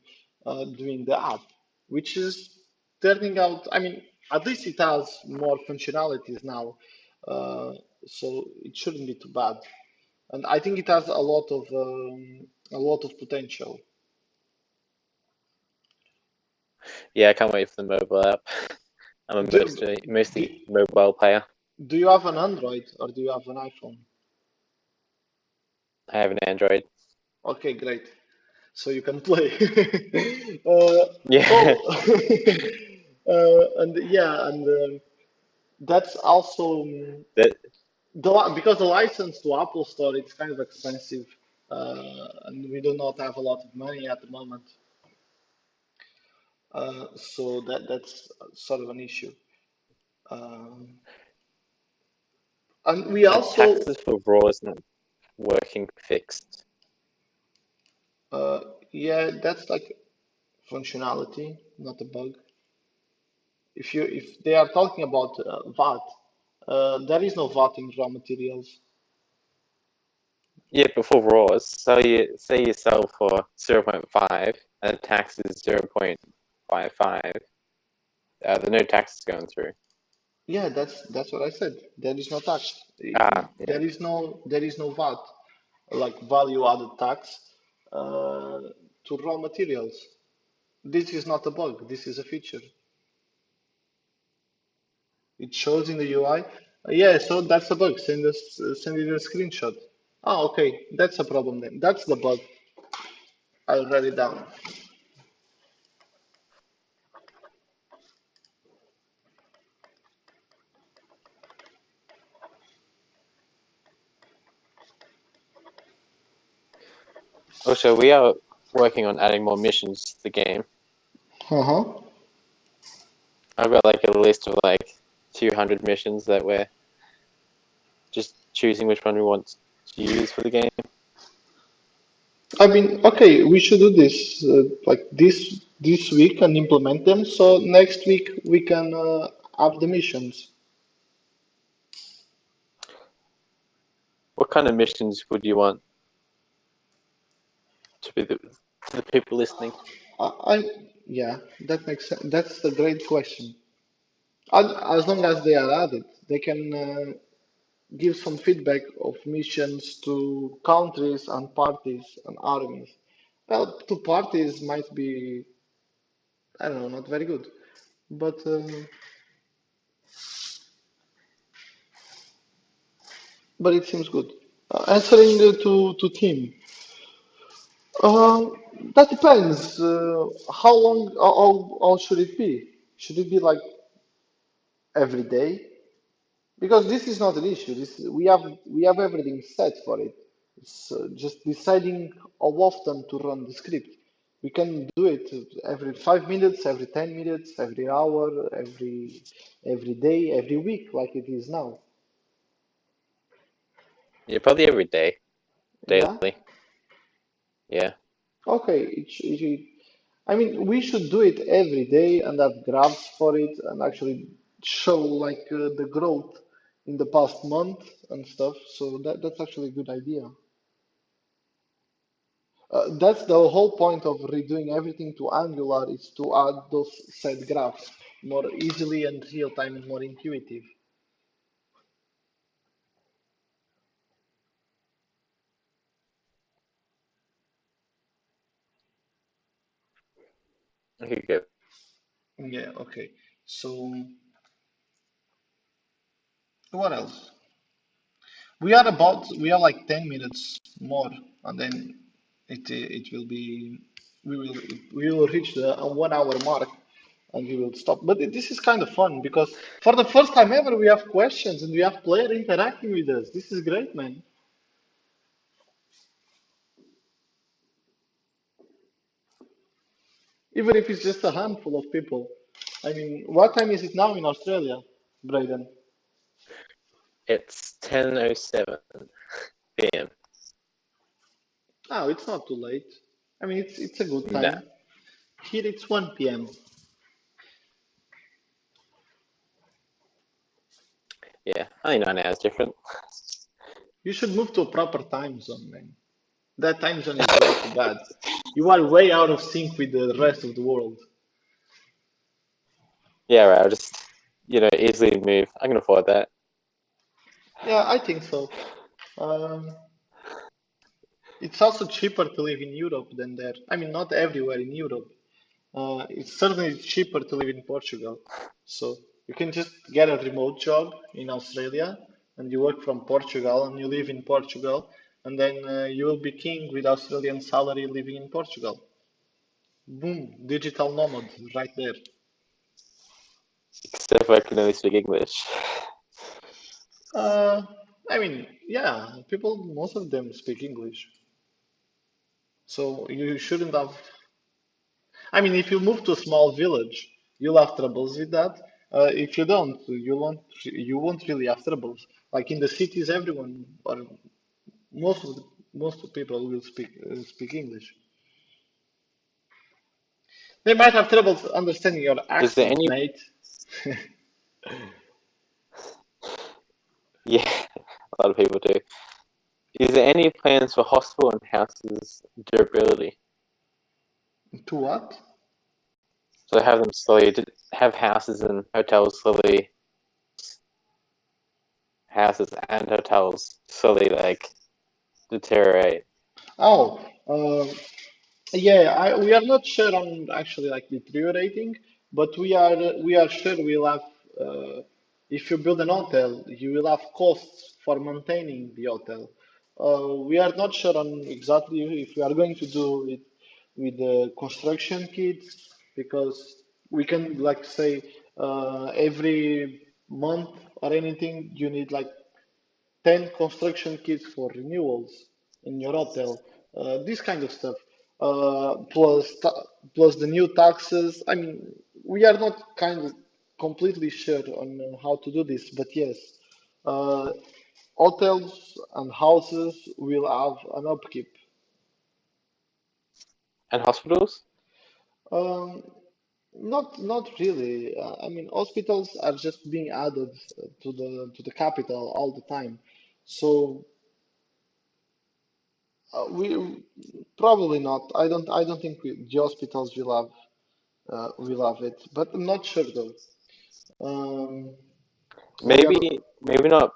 Speaker 1: doing the app, which is turning out. I mean, at least it has more functionalities now, uh, so it shouldn't be too bad. And I think it has a lot of potential.
Speaker 2: yeah. I can't wait for the mobile app. I'm a
Speaker 1: Do, do,
Speaker 2: mostly mobile player.
Speaker 1: do you have an Android or do you have an iPhone?
Speaker 2: I have an Android.
Speaker 1: Okay, great. So you can play. uh,
Speaker 2: Yeah,
Speaker 1: cool. And yeah, and that's also
Speaker 2: that
Speaker 1: because the license to Apple Store it's kind of expensive, and we do not have a lot of money at the moment. So that's sort of an issue. Um, and we
Speaker 2: the
Speaker 1: also,
Speaker 2: taxes for Raw is not working fixed.
Speaker 1: uh, yeah, that's like functionality, not a bug. If they are talking about VAT, there is no VAT in raw materials.
Speaker 2: Yeah, but for Raws, so you say you sell for 0.5 and the tax is 0.55. There are no taxes going through.
Speaker 1: Yeah, that's what I said. There is no tax.
Speaker 2: Yeah.
Speaker 1: There is no VAT, like value added tax, to raw materials. This is not a bug. This is a feature. It shows in the UI. Yeah, so that's a bug. Send it a screenshot. Oh, okay. That's a problem then. That's the bug. I'll write it down.
Speaker 2: Also, we are working on adding more missions to the game.
Speaker 1: Uh-huh.
Speaker 2: I've got like a list of like 200 missions that we're just choosing which one we want to use for the game.
Speaker 1: I mean, okay, we should do this like this week and implement them. So next week we can have the missions.
Speaker 2: What kind of missions would you want to be to the people listening?
Speaker 1: Yeah, that makes sense. That's a great question. As long as they are added, they can give some feedback of missions to countries and parties and armies. Well, to parties might be, I don't know, not very good, but it seems good. Answering to team. That depends. How long? How should it be? Should it be like every day? Because this is not an issue. We have everything set for it. It's just deciding how often to run the script. We can do it every 5 minutes, every 10 minutes, every hour, every day, every week, like it is now.
Speaker 2: Yeah, probably every day,
Speaker 1: Yeah.
Speaker 2: daily. Yeah.
Speaker 1: Okay. I mean, we should do it every day and have graphs for it and actually show like the growth in the past month and stuff. So that's actually a good idea. That's the whole point of redoing everything to Angular is to add those set graphs more easily and real time and more intuitive.
Speaker 2: Okay, good.
Speaker 1: Yeah, okay. So what else? We are like 10 minutes more, and then it will be we will reach the 1 hour mark, and we will stop. But this is kind of fun because for the first time ever we have questions and we have player interacting with us. This is great, man. Even if it's just a handful of people. I mean, what time is it now in Australia, Brayden?
Speaker 2: It's 10:07 p.m.
Speaker 1: Oh, it's not too late. I mean, it's a good
Speaker 2: No,
Speaker 1: time. Here it's 1 p.m.
Speaker 2: yeah, only 9 hours different.
Speaker 1: You should move to a proper time zone, man. That time zone is way too bad. You are way out of sync with the rest of the world.
Speaker 2: Yeah, right. I'll just easily move. I can afford that.
Speaker 1: Yeah, I think so. Um, it's also cheaper to live in Europe than there. I mean, not everywhere in Europe. It's certainly cheaper to live in Portugal. So you can just get a remote job in Australia and you work from Portugal and you live in Portugal and then you will be king with Australian salary living in Portugal. Boom, digital nomad right there.
Speaker 2: Except I can only speak English.
Speaker 1: Uh, I mean, yeah, people, most of them speak English. So you shouldn't have. I mean, if you move to a small village, you'll have troubles with that. If you don't, you won't really have troubles. Like in the cities, everyone or most of the people will speak English. They might have troubles understanding your
Speaker 2: Is there
Speaker 1: accent,
Speaker 2: any?
Speaker 1: mate.
Speaker 2: Yeah, a lot of people do. Is there any plans for hospital and houses durability?
Speaker 1: To what?
Speaker 2: So have them slowly have houses and hotels slowly, houses and hotels slowly like deteriorate.
Speaker 1: Oh, yeah, we are not sure on actually like deteriorating, but we are sure we'll have if you build an hotel, you will have costs for maintaining the hotel. We are not sure on exactly if we are going to do it with the construction kits because we can like say every month or anything you need like 10 construction kits for renewals in your hotel, this kind of stuff. Plus the new taxes. I mean, we are not kind of completely sure on how to do this, but yes, uh, hotels and houses will have an upkeep.
Speaker 2: And hospitals?
Speaker 1: Um, not really. I mean, hospitals are just being added to the capital all the time. So we probably not. I don't think the hospitals will have it, but I'm not sure though. Um, we are,
Speaker 2: Maybe not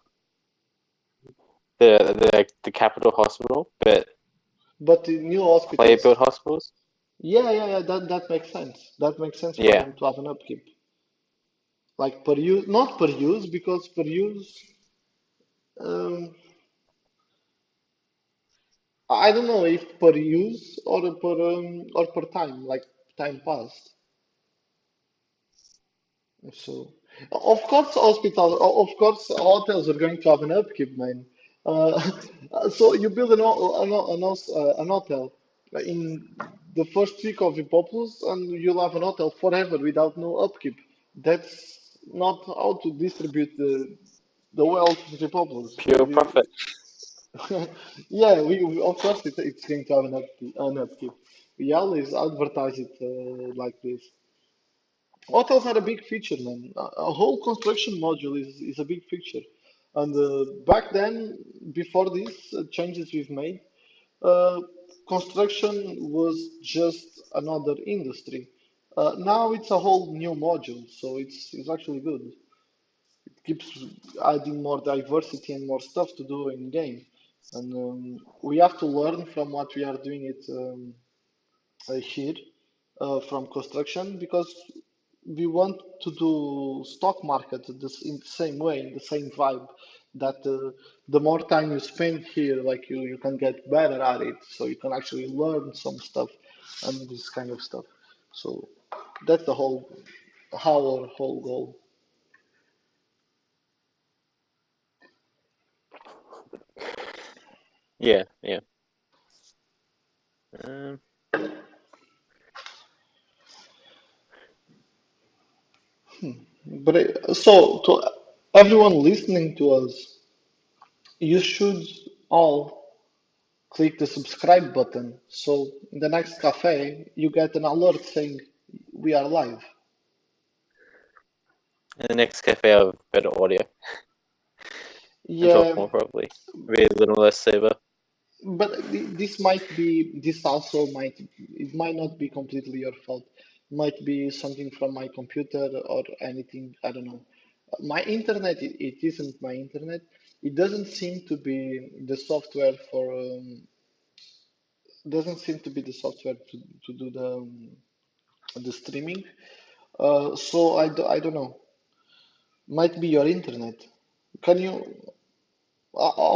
Speaker 2: the capital hospital, but
Speaker 1: but the new
Speaker 2: player
Speaker 1: hospitals.
Speaker 2: built hospitals.
Speaker 1: Yeah. That makes sense. That makes sense for
Speaker 2: Yeah,
Speaker 1: them to have an upkeep, like per use, not per use, because per use. Um, I don't know if per use or per time, like time passed. So, of course, of course, hotels are going to have an upkeep, man. Uh, so you build an hotel in the first week of vPopulus, and you'll have an hotel forever without no upkeep. That's not how to distribute the wealth of vPopulus.
Speaker 2: pure profit.
Speaker 1: Yeah, of course it's going to have an upkeep. We always advertise it like this. Hotels are a big feature, man. A whole construction module is a big feature. And back then, before these changes we've made, uh, construction was just another industry. Now it's a whole new module, so it's actually good. It keeps adding more diversity and more stuff to do in game, and we have to learn from what we are doing it here. from construction because we want to do stock market this in the same way, in the same vibe. That the more time you spend here, like you can get better at it, so you can actually learn some stuff and this kind of stuff. So that's the whole how our whole goal.
Speaker 2: Yeah, yeah. Um,
Speaker 1: But so to everyone listening to us, you should all click the subscribe button. So in the next cafe, you get an alert saying we are live.
Speaker 2: in the next cafe, I'll have better audio and talk
Speaker 1: Yeah,
Speaker 2: more probably. Be a little less saber.
Speaker 1: but this might be, this also might, it might not be completely your fault. Might be something from my computer or anything, I don't know. My internet, it isn't my internet. It doesn't seem to be the software for, doesn't seem to be the software to do the streaming. So I don't know. Might be your internet. Can you,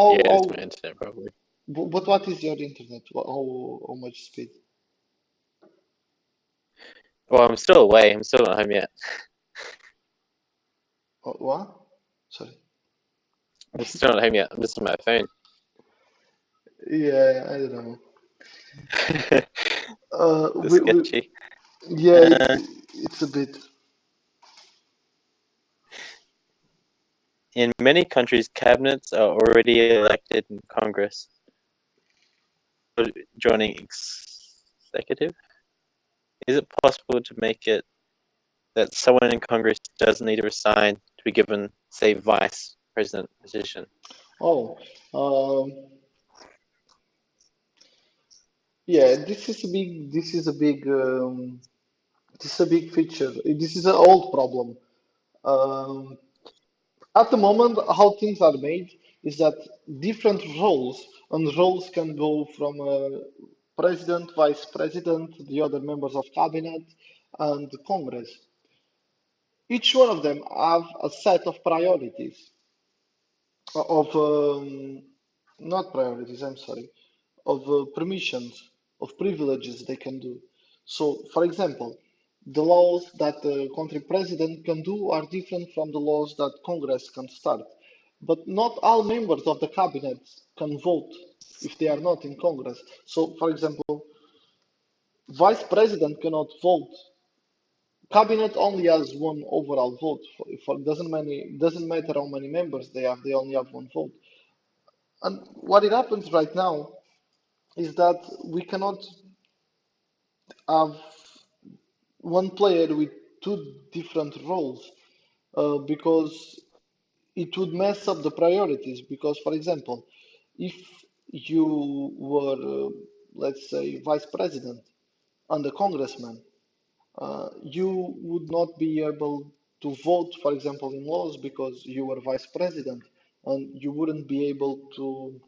Speaker 2: Yeah, it's
Speaker 1: oh,
Speaker 2: my internet probably.
Speaker 1: but what is your internet? How much speed?
Speaker 2: Well, I'm still away. I'm still not home yet.
Speaker 1: What? Sorry.
Speaker 2: I'm still not home yet. I'm just on my phone.
Speaker 1: Yeah, I don't know.
Speaker 2: It's
Speaker 1: We
Speaker 2: sketchy.
Speaker 1: yeah,
Speaker 2: Uh,
Speaker 1: it's a bit.
Speaker 2: in many countries, cabinets are already elected in Congress. Joining executive? Is it possible to make it that someone in Congress doesn't need to resign to be given, say, vice president position?
Speaker 1: Oh, um, yeah. This is a big feature. This is an old problem. Um, at the moment, how things are made is that different roles and roles can go from president, vice president, the other members of cabinet, and Congress. Each one of them have a set of priorities of not priorities, I'm sorry, of permissions, of privileges they can do. So, for example, the laws that the country president can do are different from the laws that Congress can start. But not all members of the cabinet can vote if they are not in Congress. So, for example, vice president cannot vote. Cabinet only has one overall vote. For doesn't matter how many members they have. They only have one vote. And what it happens right now is that we cannot have one player with two different roles because it would mess up the priorities. Because, for example, if you were, let's say, vice president and a congressman, you would not be able to vote, for example, in laws because you were vice president, and you wouldn't be able to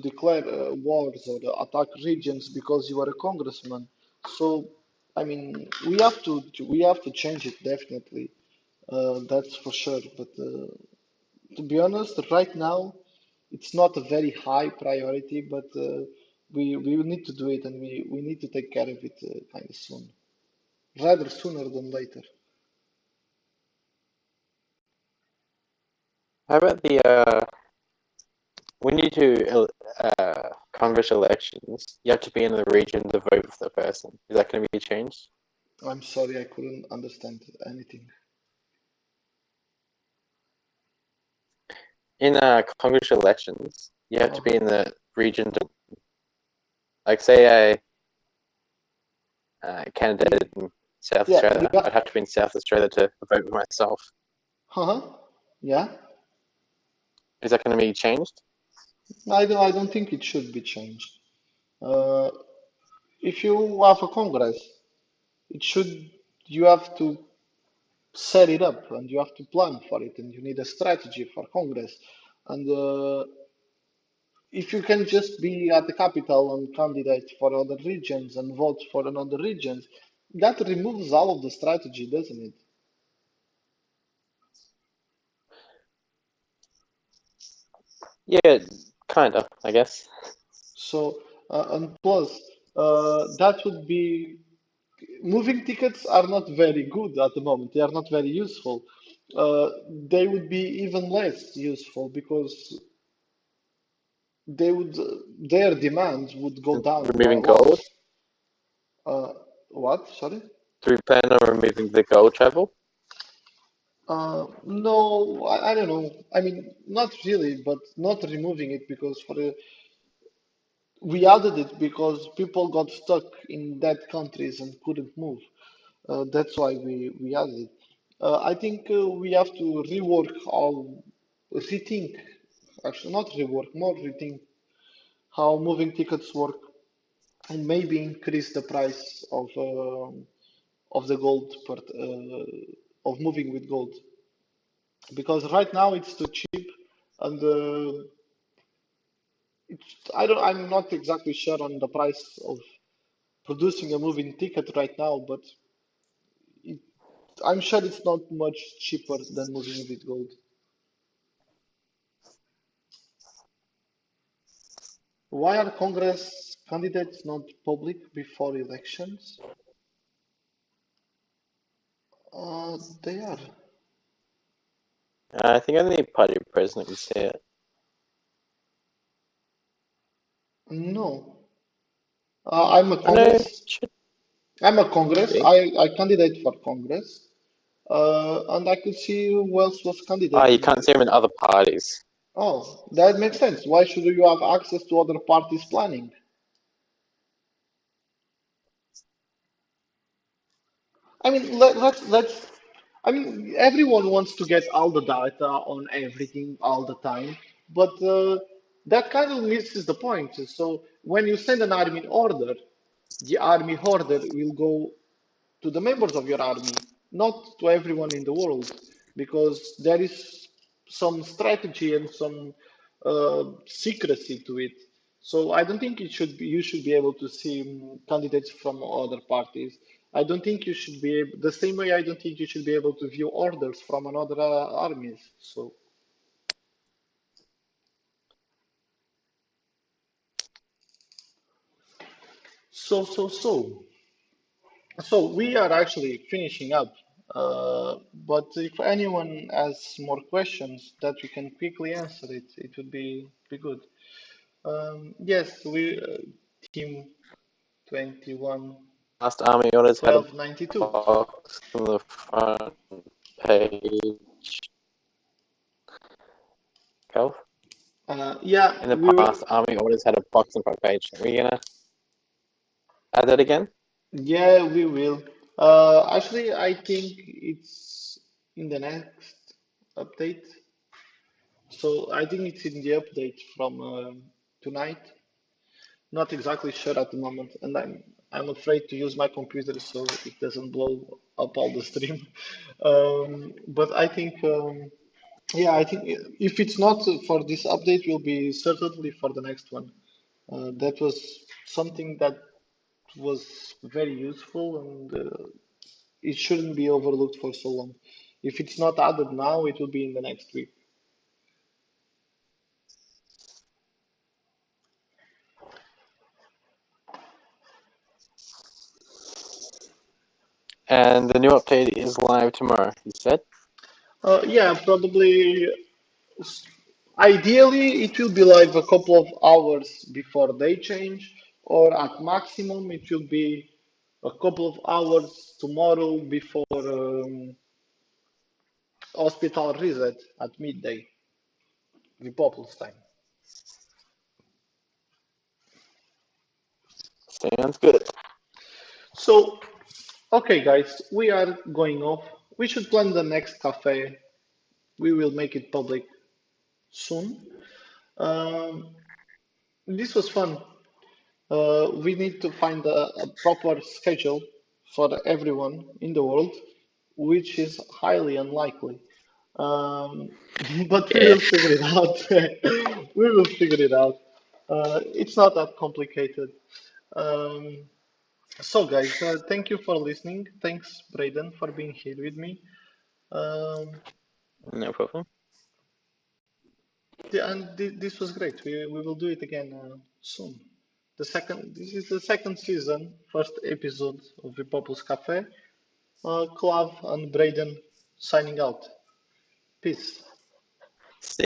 Speaker 1: declare wars or attack regions because you are a congressman. So, I mean, we have to change it definitely. That's for sure. But to be honest, right now it's not a very high priority, but we will need to do it, and we need to take care of it kind of soon, rather sooner than later.
Speaker 2: How about the when you do Congress elections, you have to be in the region to vote for the person. Is that going to be changed?
Speaker 1: I'm sorry, I couldn't understand anything.
Speaker 2: In Congress elections, you have to
Speaker 1: Uh-huh.
Speaker 2: be in the region to, like, say I candidated in South
Speaker 1: Yeah, you
Speaker 2: Australia,
Speaker 1: got.
Speaker 2: I'd have to be in South Australia to vote for myself.
Speaker 1: Uh-huh. Yeah.
Speaker 2: Is that going to be changed?
Speaker 1: I don't think it should be changed. Uh, if you have a Congress, it should, you have to set it up and you have to plan for it and you need a strategy for Congress. And if you can just be at the capital and candidate for other regions and vote for another regions, That removes all of the strategy, doesn't it?
Speaker 2: Yeah, kind of, I guess.
Speaker 1: So, and plus, that would be moving tickets are not very good at the moment. They are not very useful. They would be even less useful because they would their demand would go down by a
Speaker 2: Removing
Speaker 1: lot.
Speaker 2: gold.
Speaker 1: Uh, what? Sorry?
Speaker 2: Do we plan on removing the gold travel?
Speaker 1: No, I don't know. I mean, not really, but not removing it because we added it because people got stuck in that countries and couldn't move. That's why we added it. I think we have to rework how rethink, actually not rework, more rethink how moving tickets work and maybe increase the price of the gold part of moving with gold because right now it's too cheap and I'm not exactly sure on the price of producing a moving ticket right now, but it, I'm sure it's not much cheaper than moving with gold. Why are Congress candidates not public before elections? They are.
Speaker 2: I think only the party president can see it.
Speaker 1: No. I'm a
Speaker 2: I know it
Speaker 1: Congress.
Speaker 2: should
Speaker 1: I'm a Congress.
Speaker 2: be.
Speaker 1: I candidate for Congress. And I could see who else was
Speaker 2: Oh, you
Speaker 1: candidating.
Speaker 2: can't see them in other parties.
Speaker 1: Oh, that makes sense. Why should you have access to other parties' planning? I mean, let's. I mean, everyone wants to get all the data on everything all the time, but that kind of misses the point. So when you send an army order, the army order will go to the members of your army, not to everyone in the world, because there is some strategy and some secrecy to it. So I don't think it should be, you should be able to see candidates from other parties. I don't think you should be able, the same way I don't think you should be able to view orders from another armies. So. So we are actually finishing up, but if anyone has more questions that we can quickly answer it, it would be good. Yes, we team 21
Speaker 2: Last army orders had a
Speaker 1: 1292.
Speaker 2: box on the front page. Cal?
Speaker 1: Yeah,
Speaker 2: In the
Speaker 1: we will.
Speaker 2: past, army orders had a box on the front page. Are we gonna add that again?
Speaker 1: Yeah, we will. Actually, I think it's in the next update. So I think it's in the update from tonight. Not exactly sure at the moment, and I'm afraid to use my computer so it doesn't blow up all the stream. But I think, yeah, I think if it's not for this update, will be certainly for the next one. That was something that was very useful, and it shouldn't be overlooked for so long. If it's not added now, it will be in the next week.
Speaker 2: And the new update is live tomorrow, you said?
Speaker 1: Yeah, probably. Ideally, it will be like a couple of hours before they change, or at maximum, it will be a couple of hours tomorrow before hospital reset at midday, vPopulus time.
Speaker 2: Sounds good.
Speaker 1: So, okay, guys, we are going off. We should plan the next cafe. We will make it public soon. Um, this was fun. We need to find a proper schedule for everyone in the world, which is highly unlikely. Um, but we
Speaker 2: Yeah.
Speaker 1: will figure it out. We will figure it out. It's not that complicated. Um, So, guys, thank you for listening. Thanks, Braden, for being here with me. Um,
Speaker 2: No problem.
Speaker 1: and this was great. We will do it again soon. This is the second season, first episode of the Populus Cafe. Clav and Braden signing out. Peace.